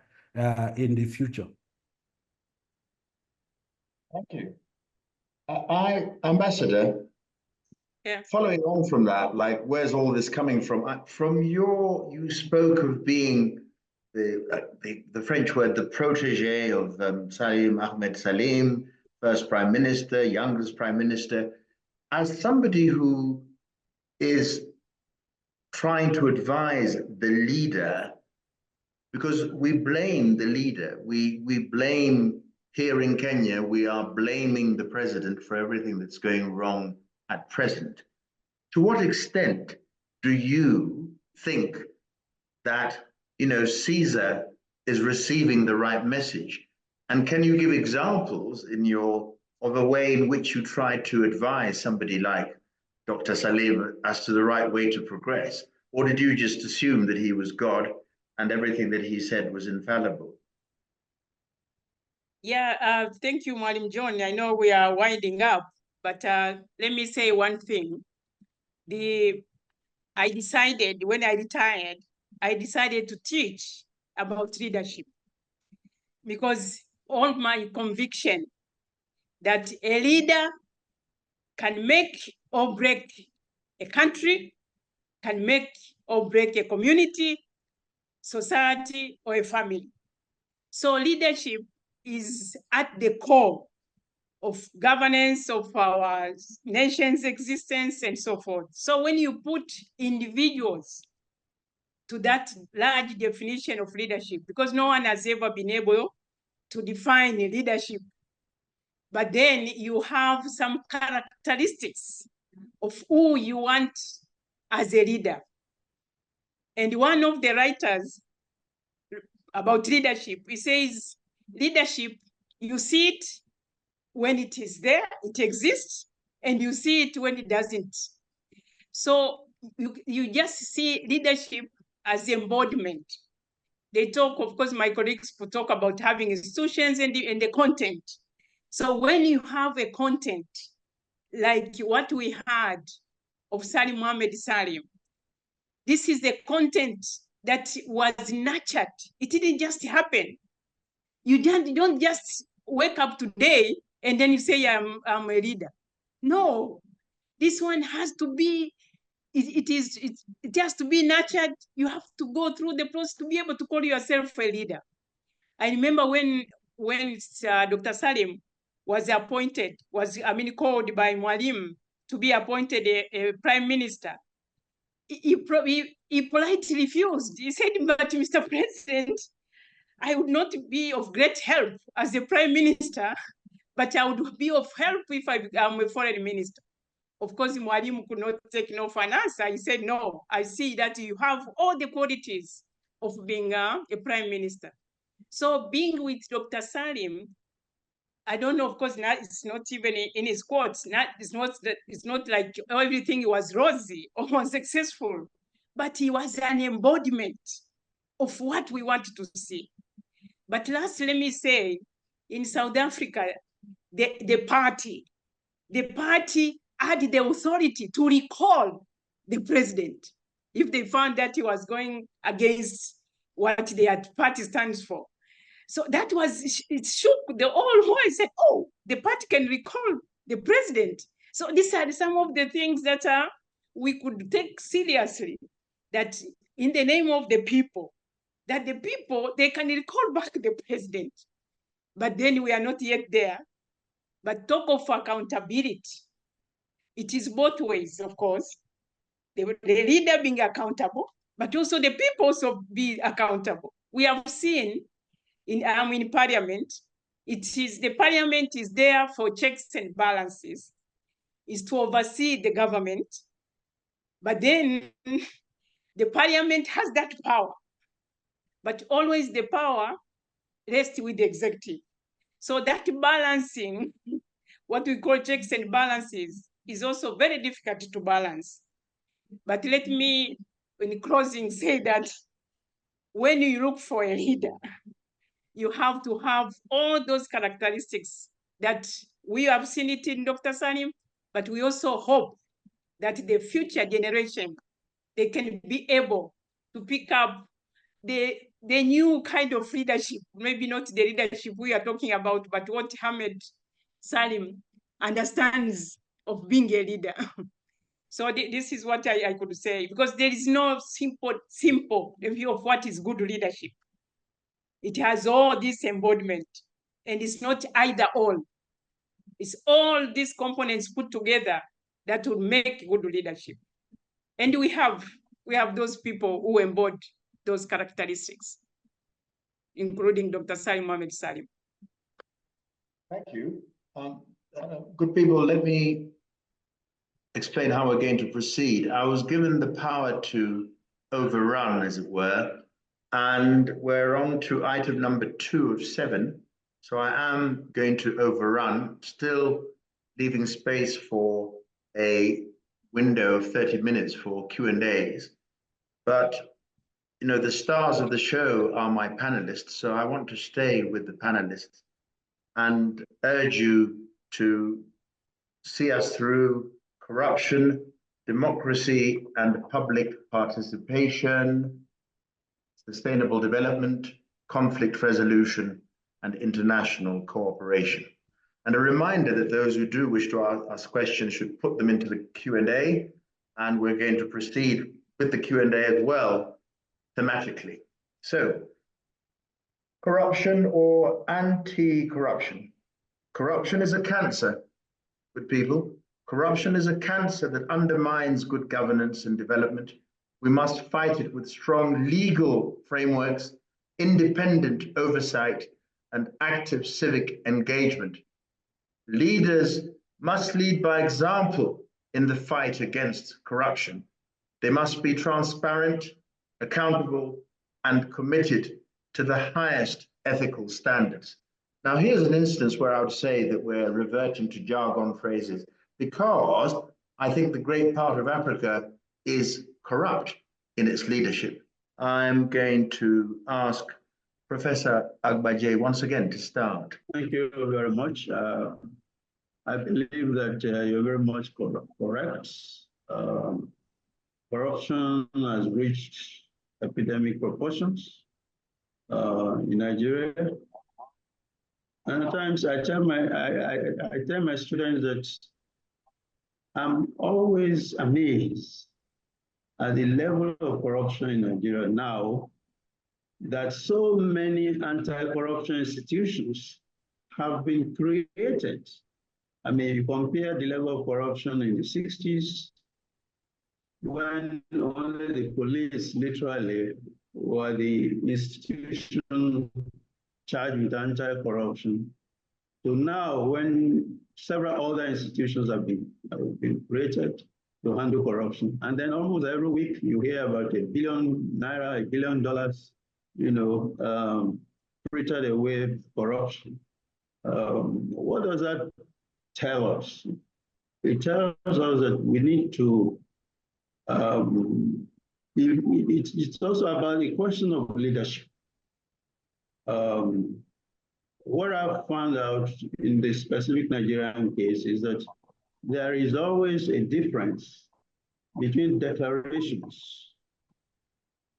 in the future. Thank you. Ambassador, following on from that, where's all this coming from? You spoke of being the French word, the protege of Salim Ahmed Salim, first Prime Minister, youngest Prime Minister. As somebody who is trying to advise the leader, because we blame the leader, we blame here in Kenya, we are blaming the president for everything that's going wrong at present. To what extent do you think that, Caesar is receiving the right message? And can you give examples of a way in which you try to advise somebody like Dr. Salim as to the right way to progress? Or did you just assume that he was God and everything that he said was infallible? Yeah, thank you, Madam John. I know we are winding up, but let me say one thing. I decided when I retired, I decided to teach about leadership, because all my conviction that a leader can make or break a country, can make or break a community, society, or a family. So leadership is at the core of governance of our nation's existence and so forth. So when you put individuals to that large definition of leadership, because no one has ever been able to define leadership, but then you have some characteristics of who you want as a leader. And one of the writers about leadership, he says, leadership, you see it when it is there, it exists, and you see it when it doesn't. So you just see leadership as embodiment. They talk, of course, my colleagues will talk about having institutions and the content. So when you have a content like what we had of Salim Ahmed Salim, this is the content that was nurtured. It didn't just happen. You don't just wake up today and then you say, I'm a leader. No, this one has to be, it has to be nurtured. You have to go through the process to be able to call yourself a leader. I remember when Dr. Salim was appointed, called by Mwalimu to be appointed a prime minister, he politely refused. He said, but Mr. President, I would not be of great help as a prime minister, but I would be of help if I'm a foreign minister. Of course, Mwalimu could not take no for an answer. He said, no, I see that you have all the qualities of being a prime minister. So being with Dr. Salim, I don't know, of course, it's not even in his quotes. It's not like everything was rosy or successful, but he was an embodiment of what we want to see. But last, let me say, in South Africa, the party had the authority to recall the president if they found that he was going against what their party stands for. So that was, it shook the whole world. Said, oh, the party can recall the president. So these are some of the things that we could take seriously, that in the name of the people, that the people, they can recall back the president. But then we are not yet there. But talk of accountability. It is both ways, of course. The leader being accountable, but also the people also be accountable. We have seen in parliament, the parliament is there for checks and balances, is to oversee the government, but then the parliament has that power, but always the power rests with the executive. So that balancing, what we call checks and balances, is also very difficult to balance. But let me, in closing, say that when you look for a leader, you have to have all those characteristics that we have seen it in Dr. Salim, but we also hope that the future generation, they can be able to pick up the new kind of leadership, maybe not the leadership we are talking about, but what Ahmed Salim understands of being a leader. So this is what I could say, because there is no simple review of what is good leadership. It has all this embodiment, and it's not either or. It's all these components put together that will make good leadership. And we have those people who embody those characteristics, including Dr. Salim Ahmed Salim. Thank you. Good people, let me explain how we're going to proceed. I was given the power to overrun, as it were, and we're on to item number 2 of 7. So I am going to overrun, still leaving space for a window of 30 minutes for Q&As. But, you know, the stars of the show are my panelists, so I want to stay with the panelists and urge you to see us through corruption, democracy and public participation, sustainable development, conflict resolution, and international cooperation. And a reminder that those who do wish to ask questions should put them into the Q&A, and we're going to proceed with the Q&A as well, thematically. So, corruption or anti-corruption? Corruption is a cancer, good people. Corruption is a cancer that undermines good governance and development. We must fight it with strong legal frameworks, independent oversight, and active civic engagement. Leaders must lead by example in the fight against corruption. They must be transparent, accountable, and committed to the highest ethical standards. Now, here's an instance where I would say that we're reverting to jargon phrases, because I think the great part of Africa is corrupt in its leadership. I'm going to ask Professor Agbaje once again to start. Thank you very much. I believe that you're very much correct. Corruption has reached epidemic proportions in Nigeria. And at times I tell my students that I'm always amazed at the level of corruption in Nigeria now, that so many anti-corruption institutions have been created. I mean, you compare the level of corruption in the 60s, when only the police literally were the institution charged with anti-corruption, to now when several other institutions have been created to handle corruption. And then almost every week you hear about $1 billion naira, $1 billion, frittered away with corruption. What does that tell us? It tells us that we need to, it's also about the question of leadership. What I've found out in the specific Nigerian case is that there is always a difference between declarations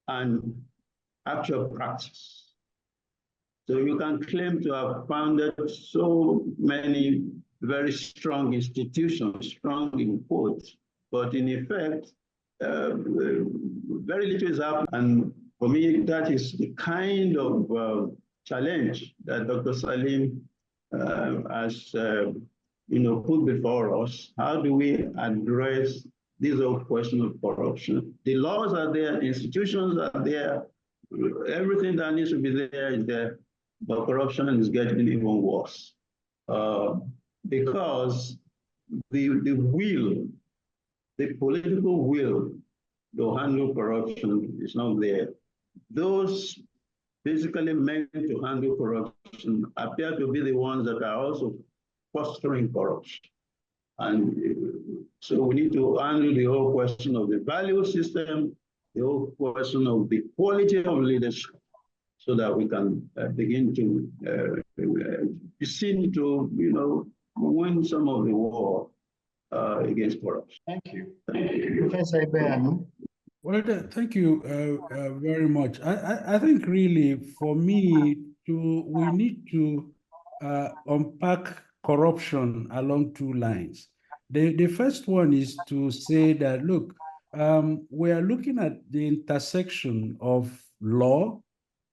and actual practice. So you can claim to have founded so many very strong institutions, strong in quotes, but in effect, very little is happening. And for me, that is the kind of challenge that Dr. Salim has put before us. How do we address this whole question of corruption? The laws are there, institutions are there, everything that needs to be there is there, but corruption is getting even worse. Because the political will to handle corruption is not there. Those basically meant to handle corruption appear to be the ones that are also fostering corruption. And so we need to handle the whole question of the value system, the whole question of the quality of leadership, so that we can begin to be seen to, win some of the war against corruption. Thank you. Thank you. Professor Ibeanu. Well, thank you very much. I think really for me, we need to unpack corruption along two lines. The first one is to say that, look, we are looking at the intersection of law,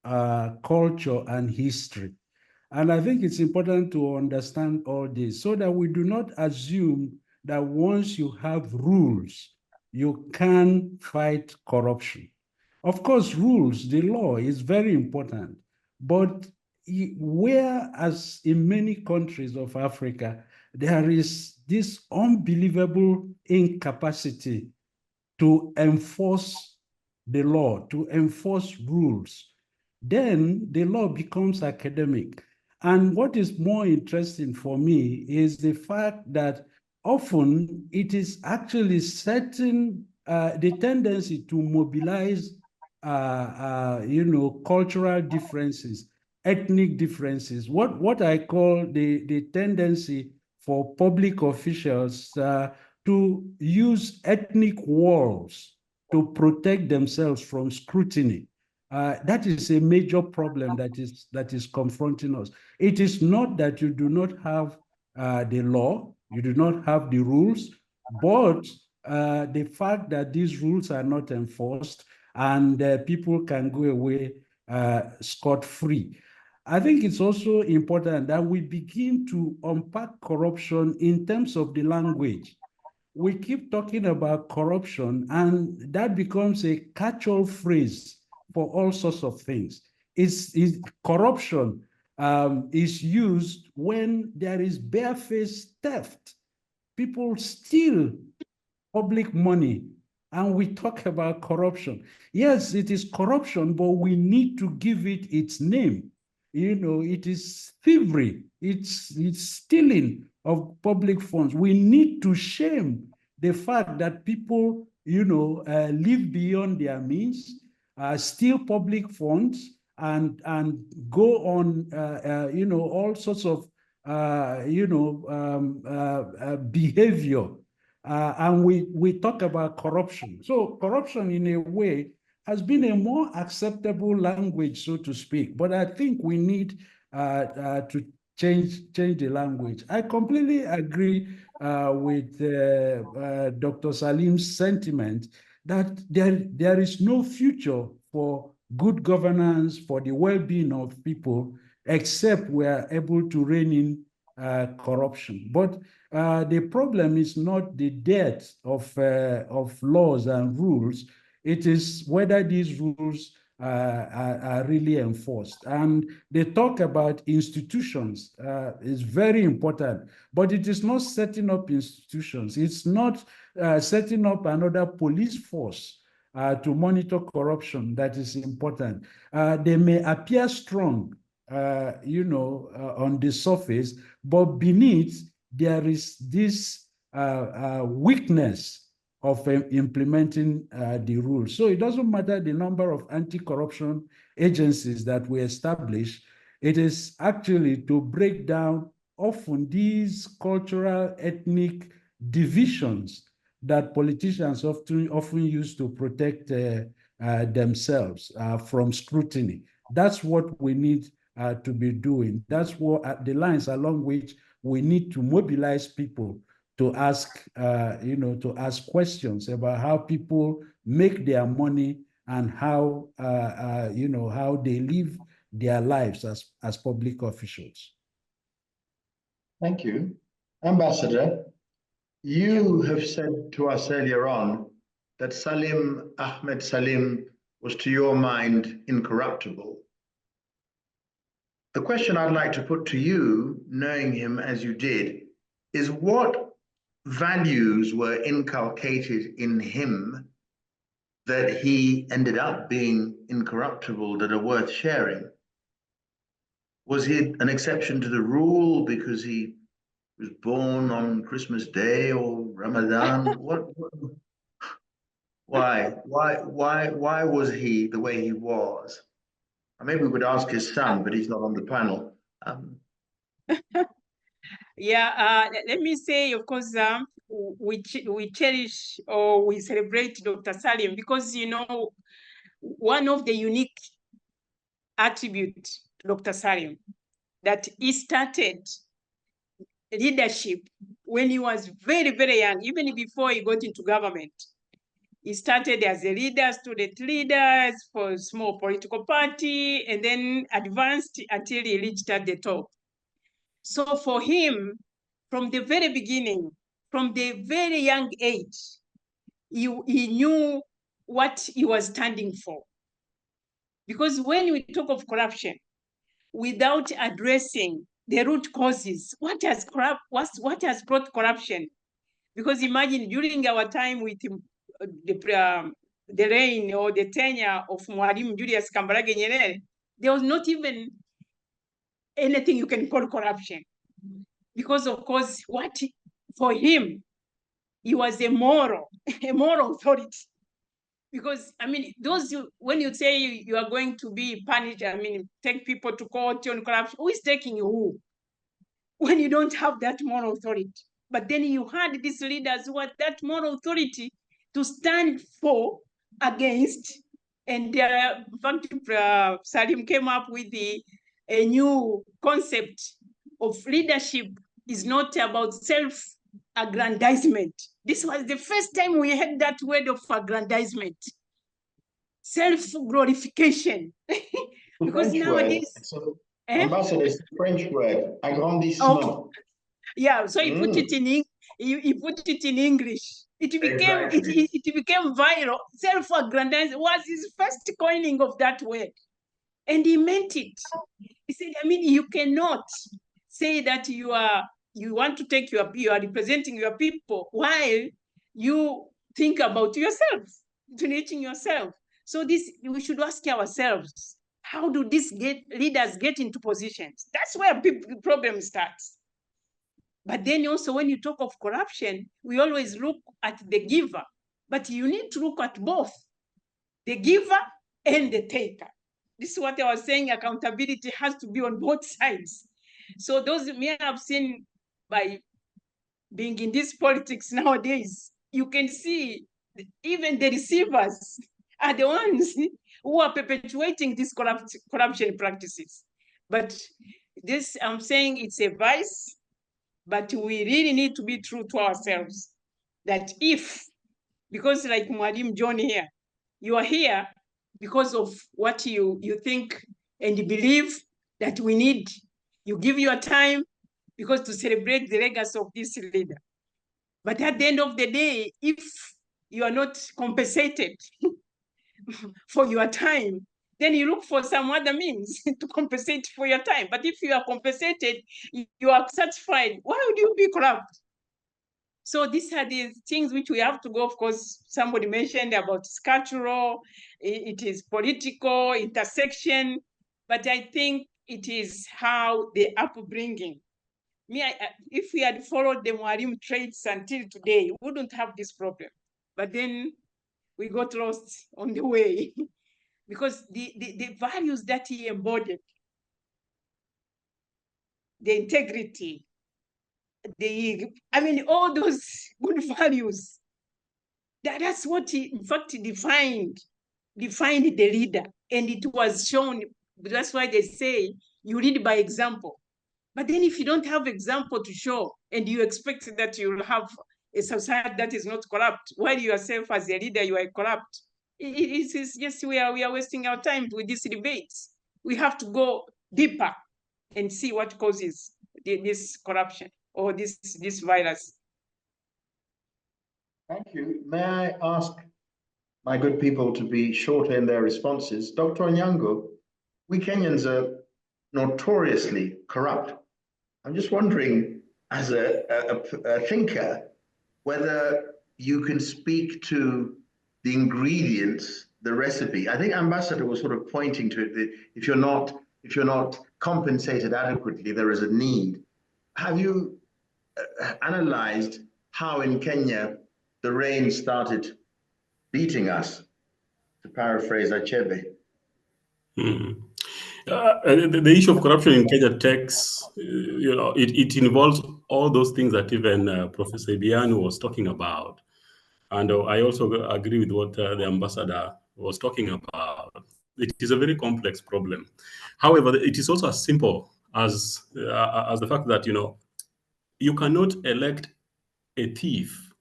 culture, and history. And I think it's important to understand all this so that we do not assume that once you have rules, you can fight corruption. Of course, rules, the law is very important, but whereas in many countries of Africa, there is this unbelievable incapacity to enforce the law, to enforce rules, then the law becomes academic. And what is more interesting for me is the fact that often it is actually setting the tendency to mobilize, cultural differences, ethnic differences, what I call the tendency for public officials to use ethnic walls to protect themselves from scrutiny. That is a major problem that is confronting us. It is not that you do not have the law, you do not have the rules, but the fact that these rules are not enforced and people can go away scot-free. I think it's also important that we begin to unpack corruption in terms of the language. We keep talking about corruption, and that becomes a catch-all phrase for all sorts of things. Corruption is used when there is barefaced theft. People steal public money, and we talk about corruption. Yes, it is corruption, but we need to give it its name. You know, it is thievery. It's stealing of public funds. We need to shame the fact that people, you know, live beyond their means, steal public funds, and go on, you know, all sorts of, behavior. And we talk about corruption. So corruption, in a way, has been a more acceptable language, so to speak. But I think we need to change the language. I completely agree with Dr. Salim's sentiment that there is no future for good governance, for the well-being of people, except we are able to rein in corruption. But the problem is not the dearth of laws and rules. It is whether these rules are really enforced. And they talk about institutions. Is very important, but it is not setting up institutions. It's not setting up another police force to monitor corruption that is important. They may appear strong, you know, on the surface, but beneath there is this weakness of implementing the rules. So it doesn't matter the number of anti-corruption agencies that we establish. It is actually to break down often these cultural, ethnic divisions that politicians often use to protect themselves from scrutiny. That's what we need to be doing. That's what the lines along which we need to mobilize people to ask, to ask questions about how people make their money and how, how they live their lives as public officials. Thank you. Ambassador, you have said to us earlier on that Salim Ahmed Salim was, to your mind, incorruptible. The question I'd like to put to you, knowing him as you did, is what values were inculcated in him that he ended up being incorruptible that are worth sharing? Was he an exception to the rule because he was born on Christmas Day or Ramadan? Why was he the way he was? Maybe we would ask his son, but he's not on the panel. Yeah, let me say, of course, we cherish or we celebrate Dr. Salim because, you know, one of the unique attributes to Dr. Salim that he started leadership when he was very, very young, even before he got into government. He started as a leader, student leaders for a small political party, and then advanced until he reached at the top. So for him, from the very beginning, from the very young age, he knew what he was standing for. Because when we talk of corruption, without addressing the root causes, what has brought corruption? Because imagine during our time with the reign or the tenure of Mwalimu Julius Kambarage Nyerere, there was not even anything you can call corruption. Because of course, for him, he was a moral authority. Because I mean, when you say you are going to be punished, I mean, take people to court on corruption, who is taking who? When you don't have that moral authority. But then you had these leaders who had that moral authority to stand for against And in fact, Salim came up with a new concept of leadership is not about self-aggrandizement. This was the first time we had that word of aggrandizement. Self-glorification. Because nowadays... Ambassador, it's a French word, agrandissement. Oh, yeah, so he put it in he put it in English. It became it became viral. Self-aggrandizement was his first coining of that word. And he meant it. He said, I mean, you cannot say that you want to take you are representing your people while you think about yourself, donating yourself. So we should ask ourselves, how do these leaders get into positions? That's where the problem starts. But then also when you talk of corruption, we always look at the giver, but you need to look at both the giver and the taker. This is what I was saying, accountability has to be on both sides. So those may have seen by being in this politics nowadays, you can see even the receivers are the ones who are perpetuating these corruption practices. But this, I'm saying it's a vice, but we really need to be true to ourselves. That if, because like Mwalim John here, you are here because of what you think and you believe that we need. You give your time because to celebrate the legacy of this leader. But at the end of the day, if you are not compensated for your time, then you look for some other means to compensate for your time. But if you are compensated, you are satisfied, why would you be corrupt? So these are the things which we have to go. Of course, somebody mentioned about it's cultural, it is political, intersection, but I think it is how the upbringing. If we had followed the Mwalim traits until today, we wouldn't have this problem. But then we got lost on the way because the values that he embodied, the integrity, all those good values, that's what he, in fact, defined the leader. And it was shown. That's why they say you lead by example. But then if you don't have example to show and you expect that you'll have a society that is not corrupt, while yourself as a leader, you are corrupt, it is just we are wasting our time with these debates. We have to go deeper and see what causes this corruption or this virus. Thank you. May I ask my good people to be shorter in their responses? Dr. Onyango, we Kenyans are notoriously corrupt. I'm just wondering, as a thinker, whether you can speak to the ingredients, the recipe. I think Ambassador was sort of pointing to it, that if you're not compensated adequately, there is a need. Have you analyzed how in Kenya the rain started beating us, to paraphrase Achebe? The issue of corruption in Kenya takes, it involves all those things that even Professor Ibianu was talking about. And I also agree with what the ambassador was talking about. It is a very complex problem. However, it is also as simple as the fact that, you cannot elect a thief,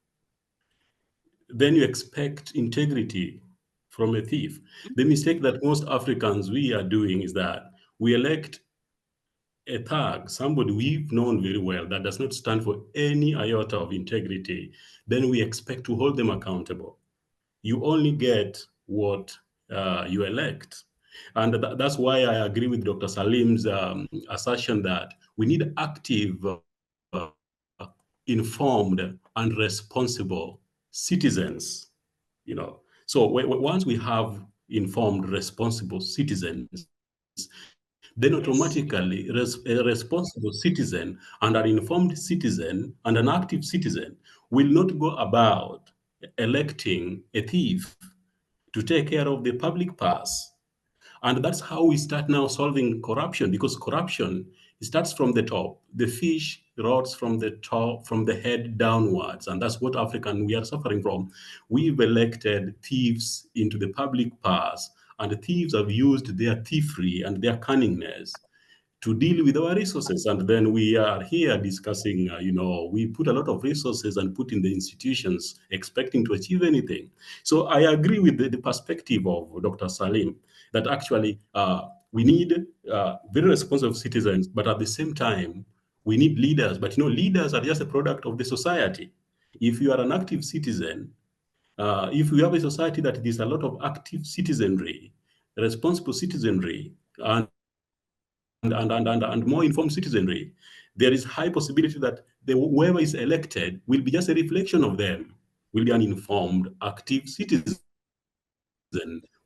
then you expect integrity from a thief. The mistake that most Africans we are doing is that we elect a thug, somebody we've known very well that does not stand for any iota of integrity, then we expect to hold them accountable. You only get what you elect. And that's why I agree with Dr. Salim's assertion that we need active, informed, and responsible citizens. So once we have informed, responsible citizens, then automatically a responsible citizen and an informed citizen and an active citizen will not go about electing a thief to take care of the public purse. And that's how we start now solving corruption, because corruption starts from the top. The fish rots from the top, from the head downwards. And that's what we are suffering from. We've elected thieves into the public purse, and thieves have used their thievery and their cunningness to deal with our resources. And then we are here discussing, we put a lot of resources and put in the institutions expecting to achieve anything. So I agree with the perspective of Dr. Salim that actually we need very responsible citizens, but at the same time, we need leaders. But leaders are just a product of the society. If you are an active citizen, if we have a society that there's a lot of active citizenry, responsible citizenry, and more informed citizenry, there is high possibility that whoever is elected will be just a reflection of them, will be an informed, active citizen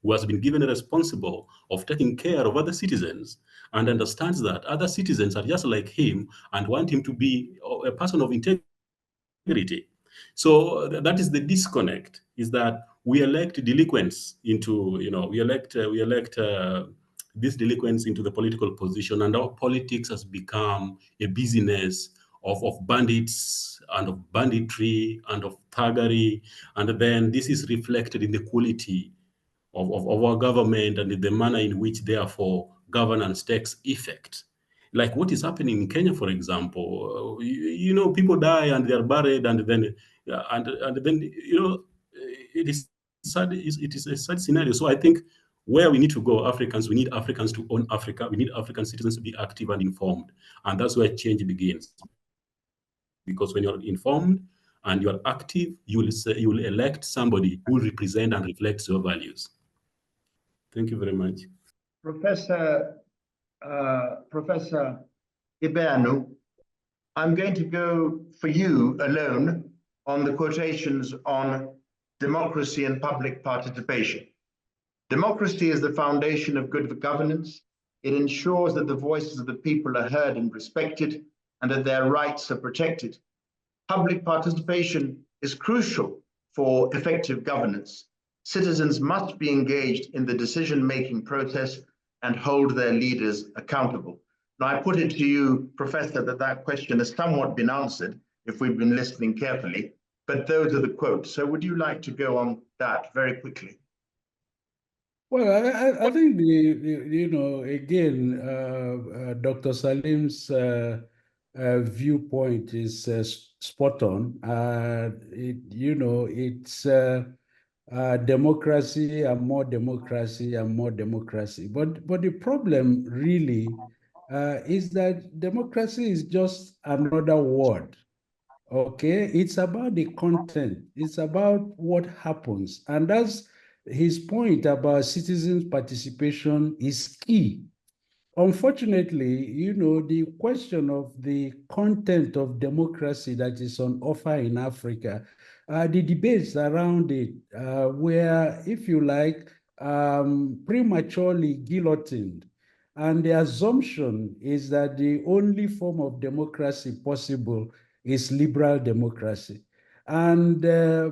who has been given a responsible of taking care of other citizens and understands that other citizens are just like him and want him to be a person of integrity. So that is the disconnect, is that we elect delinquents into, we elect these delinquents into the political position, and our politics has become a business of bandits and of banditry and of thuggery. And then this is reflected in the quality of our government and in the manner in which, therefore, governance takes effect. Like what is happening in Kenya, for example, people die and they are buried, and then it is sad. It is a sad scenario. So I think where we need to go, we need Africans to own Africa. We need African citizens to be active and informed, and that's where change begins. Because when you're informed and you're active, you will elect somebody who will represent and reflects your values. Thank you very much. Professor Ibeanu, I'm going to go for you alone on the quotations on democracy and public participation. Democracy is the foundation of good governance. It ensures that the voices of the people are heard and respected, and that their rights are protected. Public participation is crucial for effective governance. Citizens must be engaged in the decision-making process and hold their leaders accountable. Now, I put it to you, Professor, that question has somewhat been answered if we've been listening carefully, but those are the quotes. So would you like to go on that very quickly? Well, I think Dr. Salim's viewpoint is spot on. It's democracy and more democracy and more democracy. But the problem really is that democracy is just another word. Okay, it's about the content. It's about what happens, and that's his point about citizens' participation is key. Unfortunately, the question of the content of democracy that is on offer in Africa, the debates around it, where, if you like, prematurely guillotined. And the assumption is that the only form of democracy possible is liberal democracy. And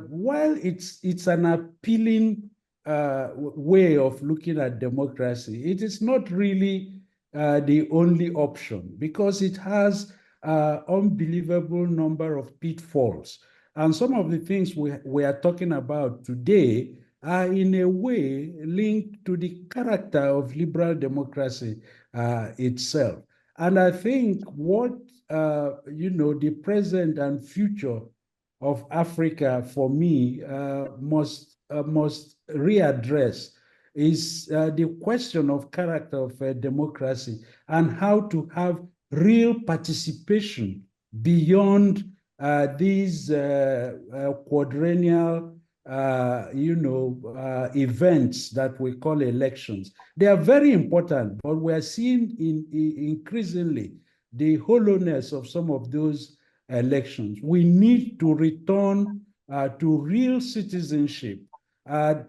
while it's an appealing way of looking at democracy, it is not really the only option, because it has unbelievable number of pitfalls. And some of the things we are talking about today are in a way linked to the character of liberal democracy itself. And I think what the present and future of Africa, for me, must readdress is the question of character of democracy and how to have real participation beyond these quadrennial events that we call elections. They are very important, but we are seeing increasingly the hollowness of some of those elections. We need to return to real citizenship,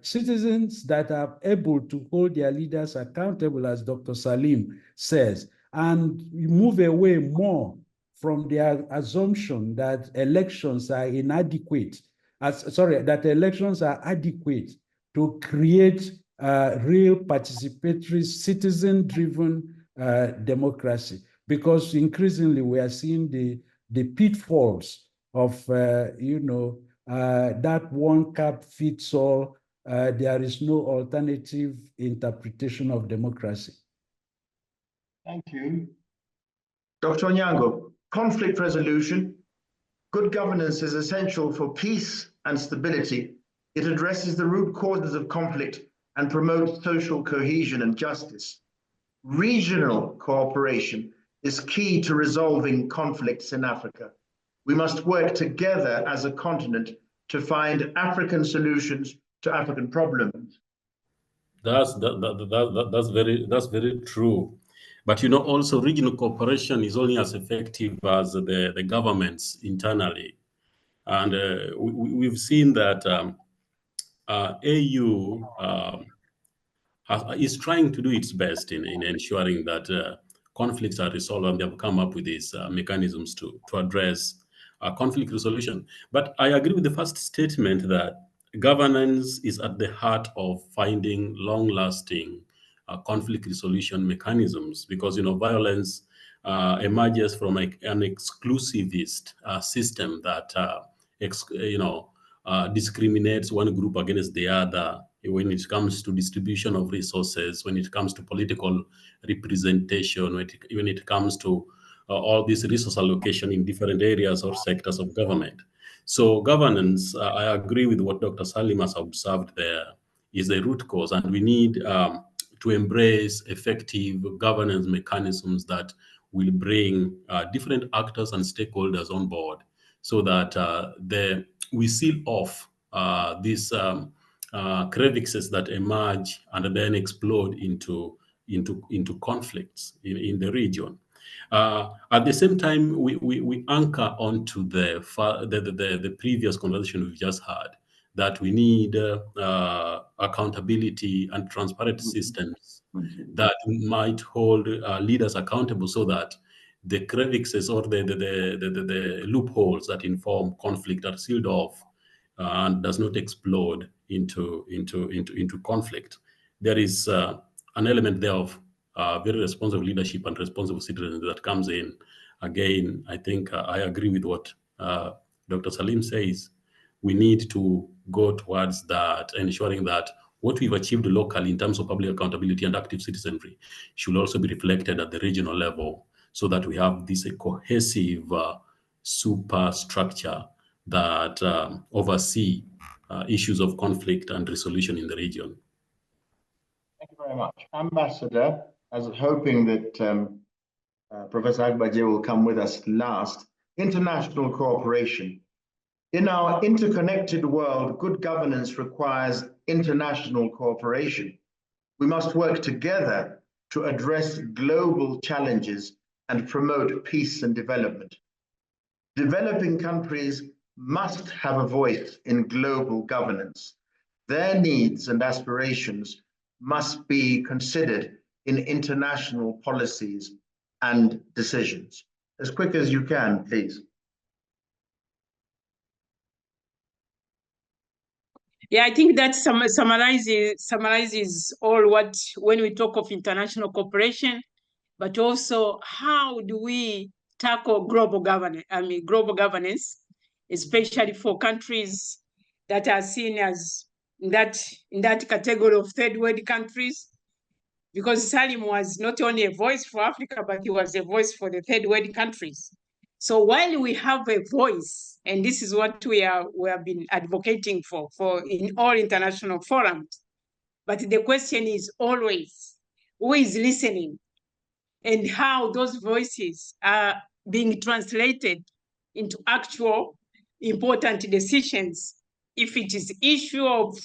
citizens that are able to hold their leaders accountable, as Dr. Salim says, and move away more from their assumption that elections are inadequate, that elections are adequate to create real participatory, citizen-driven democracy. Because increasingly we are seeing the pitfalls of that one-cap-fits-all there is no alternative interpretation of democracy. Thank you. Dr. Onyango, conflict resolution. Good governance is essential for peace and stability. It addresses the root causes of conflict and promotes social cohesion and justice. Regional cooperation is key to resolving conflicts in Africa. We must work together as a continent to find African solutions to African problems. That's very true. But you know, also regional cooperation is only as effective as the governments internally. And we've seen that AU is trying to do its best in ensuring that conflicts are resolved, and they have come up with these mechanisms to address conflict resolution. But I agree with the first statement that governance is at the heart of finding long-lasting conflict resolution mechanisms, because you know violence emerges from an exclusivist system that discriminates one group against the other when it comes to distribution of resources, when it comes to political representation, when it comes to all this resource allocation in different areas or sectors of government. So governance, I agree with what Dr. Salim has observed there, is a root cause, and we need to embrace effective governance mechanisms that will bring different actors and stakeholders on board, so that we seal off these crevices that emerge and then explode into conflicts in the region. At the same time, we anchor onto the previous conversation we've just had, that we need accountability and transparent systems that might hold leaders accountable, so that the crevices or the loopholes that inform conflict are sealed off and does not explode into conflict. There is an element there of very responsible leadership and responsible citizens that comes in. Again, I think I agree with what Dr. Salim says. We need to go towards that, ensuring that what we've achieved locally in terms of public accountability and active citizenry should also be reflected at the regional level, so that we have this cohesive superstructure that oversee issues of conflict and resolution in the region. Thank you very much. Ambassador, I was hoping that Professor Agbaje will come with us last. International cooperation. In our interconnected world, good governance requires international cooperation. We must work together to address global challenges and promote peace and development. Developing countries must have a voice in global governance. Their needs and aspirations must be considered in international policies and decisions. As quick as you can, please. Yeah, I think that summarizes all what, when we talk of international cooperation, but also how do we tackle global governance, especially for countries that are seen as in that category of third world countries, because Salim was not only a voice for Africa, but he was a voice for the third world countries. So while we have a voice, and this is what we have been advocating for in all international forums, but the question is always, who is listening, and how those voices are being translated into actual important decisions. If it is issue of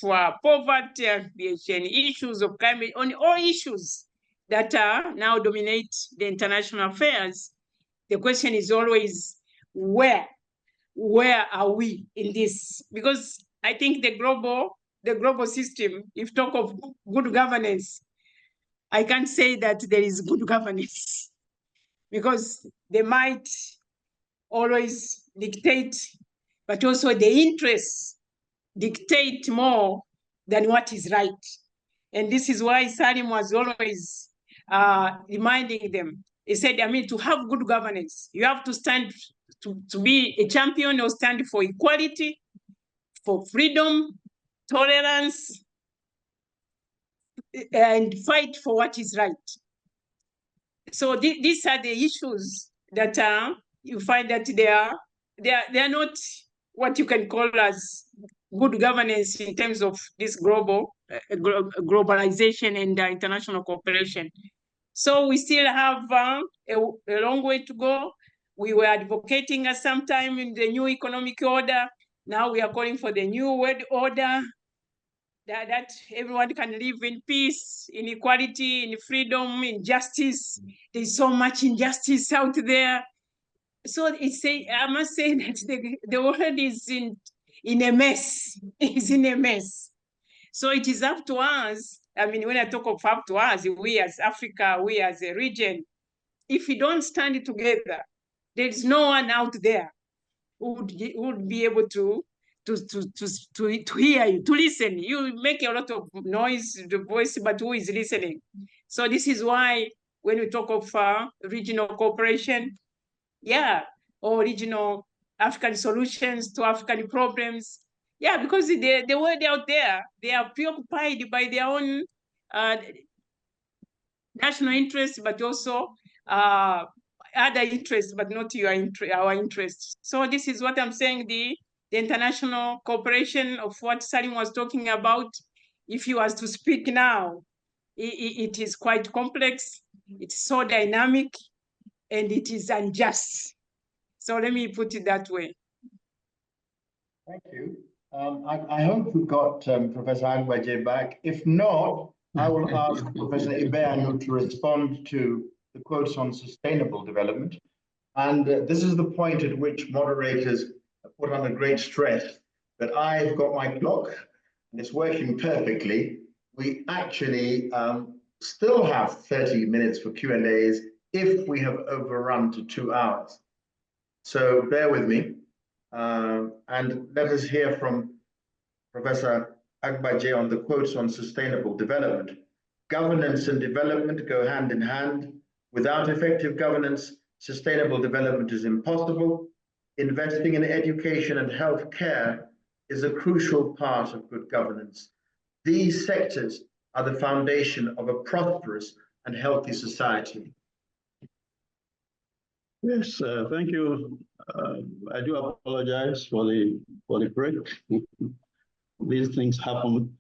poverty, issues of climate, on all issues that are now dominate the international affairs, the question is always, where are we in this? Because I think the global system, if talk of good governance, I can't say that there is good governance, because they might always dictate, but also the interests dictate more than what is right. And this is why Salim was always reminding them. He said, to have good governance, you have to stand to be a champion or stand for equality, for freedom, tolerance, and fight for what is right. So these are the issues that you find that they are not what you can call as good governance in terms of this globalization and international cooperation. So we still have a long way to go. We were advocating at some time in the new economic order. Now we are calling for the new world order, that everyone can live in peace, in equality, in freedom, in justice. There's so much injustice out there. So I must say that the world is in a mess. It's in a mess. So it is up to us. I mean, when I talk of up to us, we as Africa, we as a region, if we don't stand together, there's no one out there who would be able to hear you, to listen. You make a lot of noise, the voice, but who is listening? So this is why when we talk of regional cooperation, or regional African solutions to African problems, because the world out there, they are preoccupied by their own national interests, but also other interests, but not our interests. So this is what I'm saying, the international cooperation of what Salim was talking about. If he was to speak now, it is quite complex, it's so dynamic, and it is unjust. So let me put it that way. Thank you. I hope we've got Professor Agbaje back. If not, I will ask Professor Ibeanu to respond to the quotes on sustainable development. And this is the point at which moderators put under great stress that I've got my clock and it's working perfectly. We actually still have 30 minutes for Q&As if we have overrun to 2 hours. So bear with me. And let us hear from Professor Agbaje on the quotes on sustainable development. Governance and development go hand in hand. Without effective governance, sustainable development is impossible. Investing in education and health care is a crucial part of good governance. These sectors are the foundation of a prosperous and healthy society. Yes, thank you. I do apologize for the break. These things happen.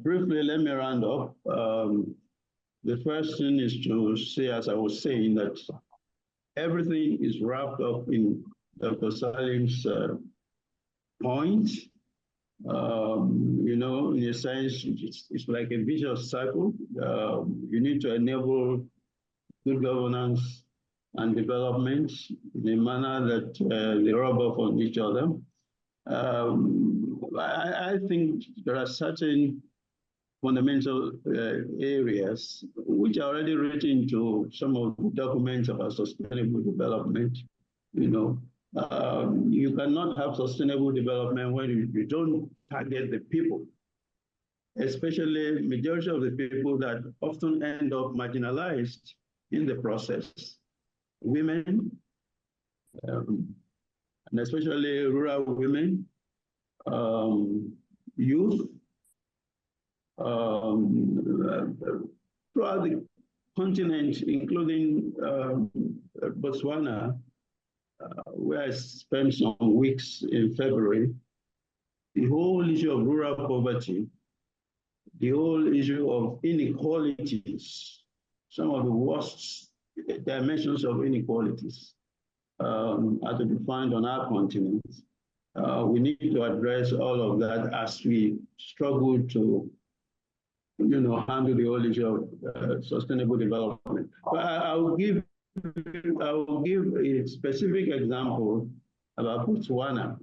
Briefly, let me round up. The first thing is to say, as I was saying, that everything is wrapped up in Dr. Salim's points. You know, in a sense, it's like a vicious cycle. You need to enable good governance and development in a manner that they rub off on each other. I think there are certain fundamental areas which are already written into some of the documents about sustainable development. You know, you cannot have sustainable development when you don't target the people, especially majority of the people that often end up marginalized in the process. Women, and especially rural women, youth, throughout the continent, including Botswana, where I spent some weeks in February. The whole issue of rural poverty, the whole issue of inequalities, some of the worst dimensions of inequalities are to be found on our continent. We need to address all of that as we struggle to, you know, handle the whole issue of sustainable development. But I will give a specific example about Botswana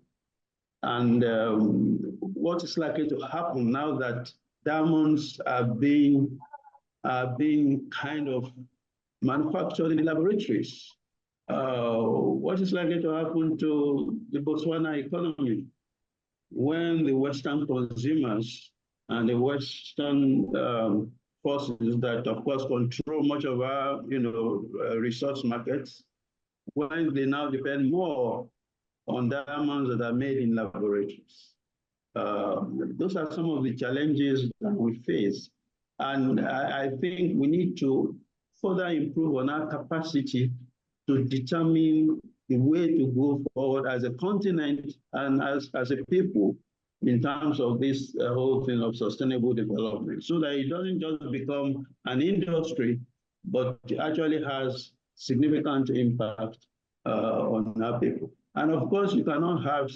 and what is likely to happen now that diamonds are being kind of manufactured in the laboratories. What is likely to happen to the Botswana economy when the Western consumers and the Western forces that, of course, control much of our, you know, resource markets, when they now depend more on diamonds that are made in laboratories? Those are some of the challenges that we face And I think we need to further improve on our capacity to determine the way to go forward as a continent and as a people in terms of this whole thing of sustainable development, so that it doesn't just become an industry, but actually has significant impact on our people. And of course, you cannot have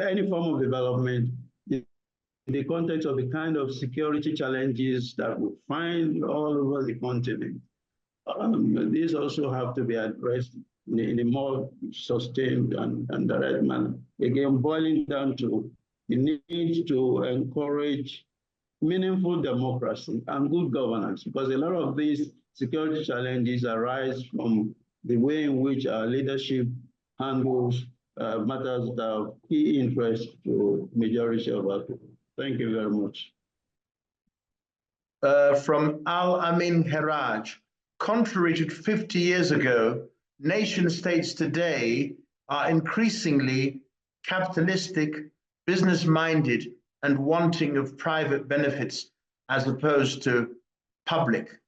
any form of development in the context of the kind of security challenges that we find all over the continent. These also have to be addressed in a more sustained and direct manner. Again, boiling down to the need to encourage meaningful democracy and good governance, because a lot of these security challenges arise from the way in which our leadership handles matters that are of key interest to the majority of our people. Thank you very much. From Al Amin Heraj, contrary to 50 years ago, nation states today are increasingly capitalistic, business-minded, and wanting of private benefits as opposed to public.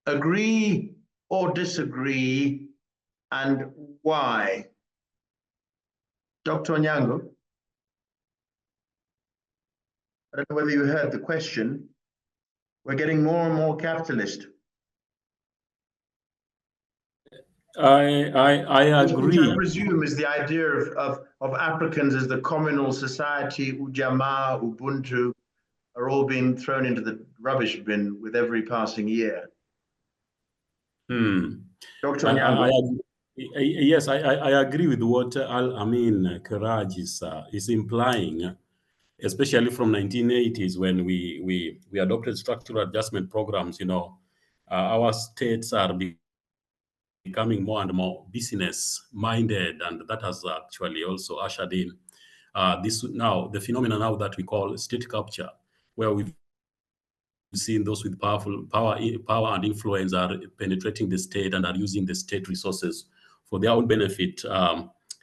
Agree or disagree, and why? Dr. Onyango, I don't know whether you heard the question. We're getting more and more capitalist. I agree. Which I presume is the idea of Africans as the communal society, Ujamaa, Ubuntu, are all being thrown into the rubbish bin with every passing year. Dr. Onyango. Yes, I agree with what Al Amin Karaj is implying, especially from 1980s when we adopted structural adjustment programs. You know, our states are becoming more and more business-minded, and that has actually also ushered in the phenomenon now that we call state capture, where we've seen those with power and influence are penetrating the state and are using the state resources for their own benefit,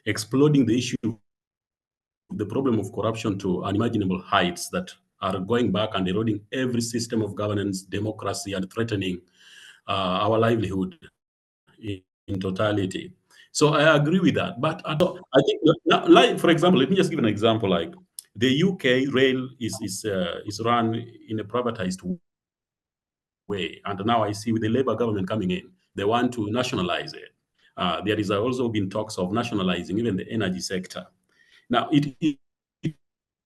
exploding the issue, the problem of corruption to unimaginable heights that are going back and eroding every system of governance, democracy, and threatening our livelihood in totality. So I agree with that. But I think, like, for example, let me just give an example. Like the UK rail is run in a privatized way. And now I see with the Labour government coming in, they want to nationalize it. There has also been talks of nationalizing even the energy sector. Now, it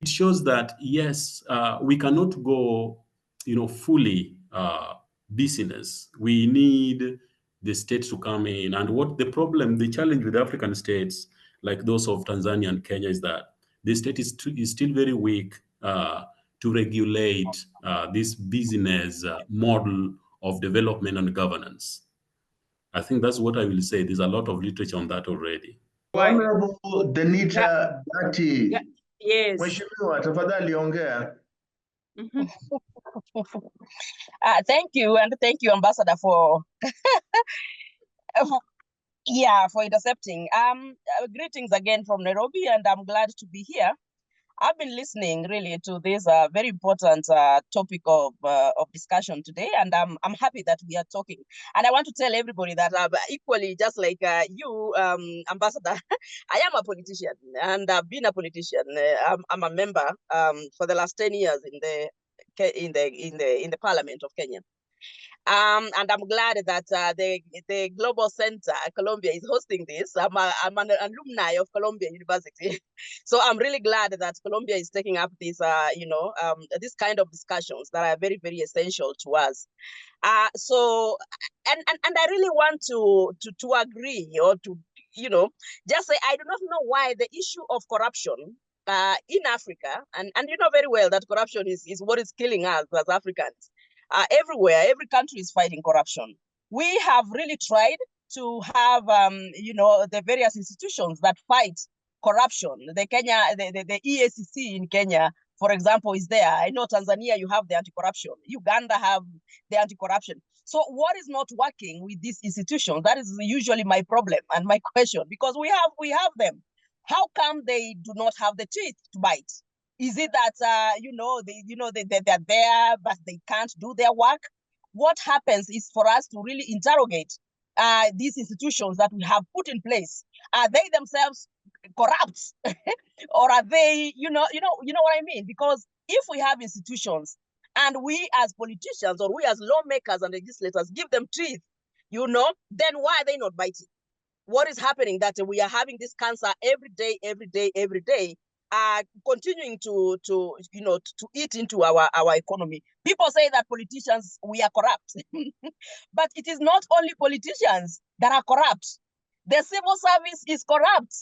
shows that, yes, we cannot go, fully business. We need the states to come in. And the challenge with African states, like those of Tanzania and Kenya, is that the state is still very weak to regulate this business model of development and governance. I think that's what I will say. There's a lot of literature on that already. Honorable Denita Bati. Yes. Mheshimiwa, tafadhali ongea. Thank you, and thank you, Ambassador, for for intercepting. Greetings again from Nairobi, and I'm glad to be here. I've been listening really to this very important topic of discussion today, and I'm happy that we are talking. And I want to tell everybody that equally, just like you, Ambassador, I am a politician, and I've been a politician. I'm a member for the last 10 years in the Parliament of Kenya. And I'm glad that the Global Center, Colombia, is hosting this. I'm an alumni of Columbia University. So I'm really glad that Colombia is taking up this, this kind of discussions that are very, very essential to us. So I really want to agree, or to, just say, I do not know why the issue of corruption in Africa, and you know very well that corruption is what is killing us as Africans. Everywhere, every country is fighting corruption. We have really tried to have, the various institutions that fight corruption. The EACC in Kenya, for example, is there. I know Tanzania, you have the anti-corruption. Uganda have the anti-corruption. So what is not working with these institutions? That is usually my problem and my question, because we have them. How come they do not have the teeth to bite? Is it that they're there but they can't do their work? What happens is for us to really interrogate these institutions that we have put in place. Are they themselves corrupt, or are they, you know what I mean? Because if we have institutions and we as politicians or we as lawmakers and legislators give them teeth, then why are they not biting? What is happening that we are having this cancer every day, continuing to eat into our economy? People say that politicians, we are corrupt, but it is not only politicians that are corrupt. The civil service is corrupt.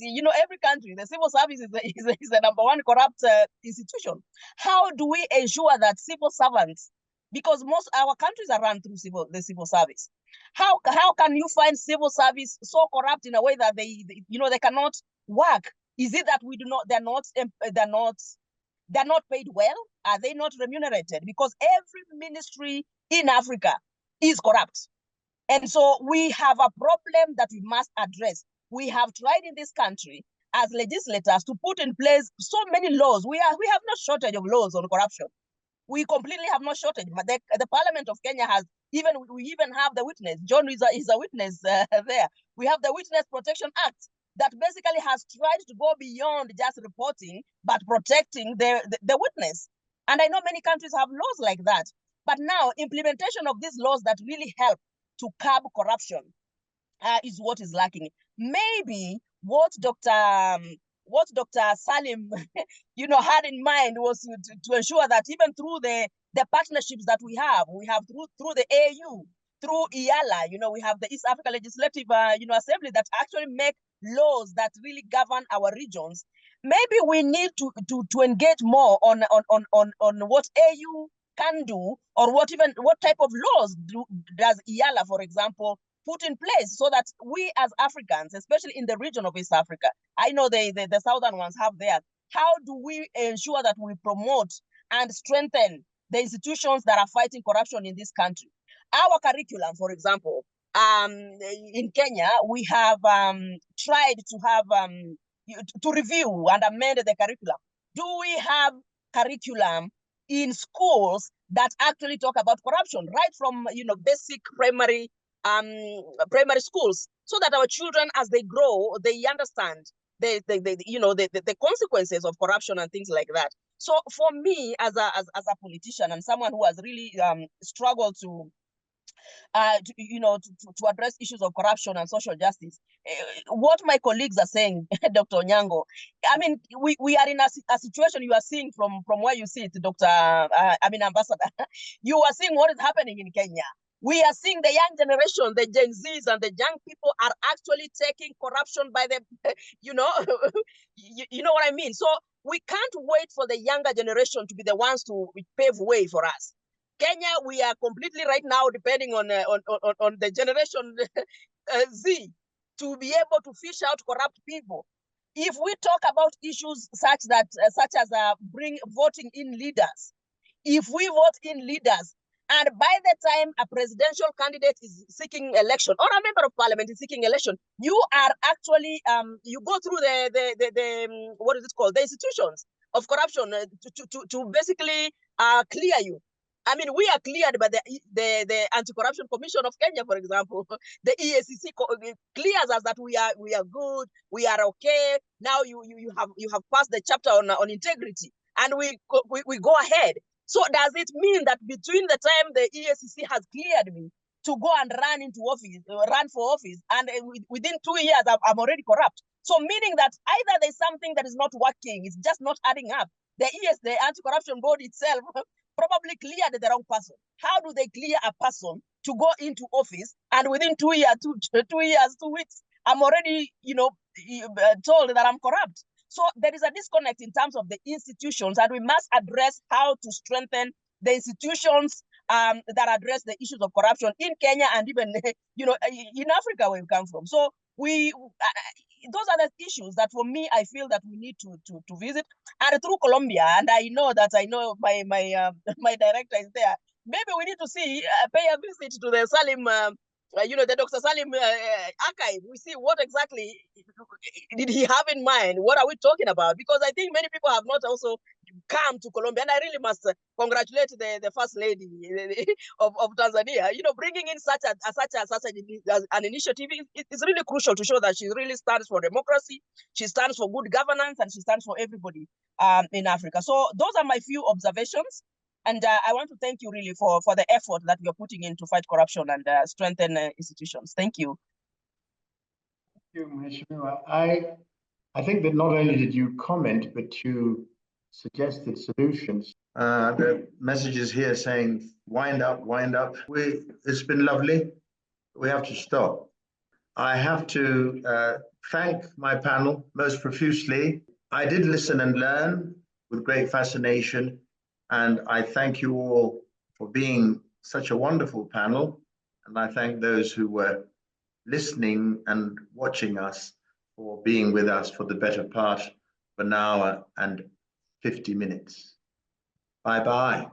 Every country, the civil service is the number one corrupt institution. How do we ensure that civil servants, because most our countries are run through the civil service, how can you find civil service so corrupt in a way that they cannot work? Is it that they're not paid well? Are they not remunerated? Because every ministry in Africa is corrupt. And so we have a problem that we must address. We have tried in this country as legislators to put in place so many laws. We have no shortage of laws on corruption. We completely have no shortage. But the Parliament of Kenya we even have the witness. John is a witness there. We have the Witness Protection Act that basically has tried to go beyond just reporting, but protecting the witness. And I know many countries have laws like that. But now implementation of these laws that really help to curb corruption is what is lacking. Maybe what Dr. Salim, had in mind was to ensure that even through the partnerships that we have through the AU, through IALA, we have the East Africa Legislative, Assembly that actually make laws that really govern our regions. Maybe we need to engage more on what AU can do, or what type of laws does IALA, for example, put in place, so that we as Africans, especially in the region of East Africa, I know the southern ones have theirs. How do we ensure that we promote and strengthen the institutions that are fighting corruption in this country? Our curriculum, for example, in Kenya, we have tried to have to review and amend the curriculum. Do we have curriculum in schools that actually talk about corruption, right from basic primary schools, so that our children, as they grow, they understand the consequences of corruption and things like that? So for me, as a politician and someone who has really struggled to address issues of corruption and social justice, what my colleagues are saying, Dr. Onyango, I mean, we are in a situation you are seeing from where you sit, Ambassador. You are seeing what is happening in Kenya. We are seeing the young generation, the Gen Zs and the young people are actually taking corruption by the, you know what I mean? So we can't wait for the younger generation to be the ones to pave way for us. Kenya, we are completely right now depending on the generation Z to be able to fish out corrupt people. If we talk about issues such as bring voting in leaders, if we vote in leaders, and by the time a presidential candidate is seeking election or a member of parliament is seeking election, you are actually you go through the what is it called, the institutions of corruption to basically clear you. I mean, we are cleared by the Anti-Corruption Commission of Kenya, for example. The EACC clears us that we are good, we are okay. Now you have passed the chapter on integrity, and we go ahead. So does it mean that between the time the EACC has cleared me to go and run for office, and within 2 years I'm already corrupt? So meaning that either there's something that is not working, it's just not adding up. The Anti-Corruption Board itself probably cleared the wrong person. How do they clear a person to go into office, and within 2 years, 2 weeks, I'm already, told that I'm corrupt? So there is a disconnect in terms of the institutions, and we must address how to strengthen the institutions that address the issues of corruption in Kenya and even, in Africa where we come from. So those are the issues that for me, I feel that we need to visit. And through Colombia, and I know my director is there, maybe we need to pay a visit to the Salim the Dr. Salim archive, we see what exactly did he have in mind? What are we talking about? Because I think many people have not also come to Colombia, and I really must congratulate the First Lady of Tanzania. Bringing in such an initiative is really crucial to show that she really stands for democracy, she stands for good governance, and she stands for everybody in Africa. So those are my few observations. And I want to thank you really for the effort that you're putting in to fight corruption and strengthen institutions. Thank you. Thank you, Mheshimiwa. I think that not only did you comment, but you suggested solutions. The messages here saying, wind up, wind up. It's been lovely. We have to stop. I have to thank my panel most profusely. I did listen and learn with great fascination. And I thank you all for being such a wonderful panel. And I thank those who were listening and watching us for being with us for the better part of an hour and 50 minutes. Bye-bye.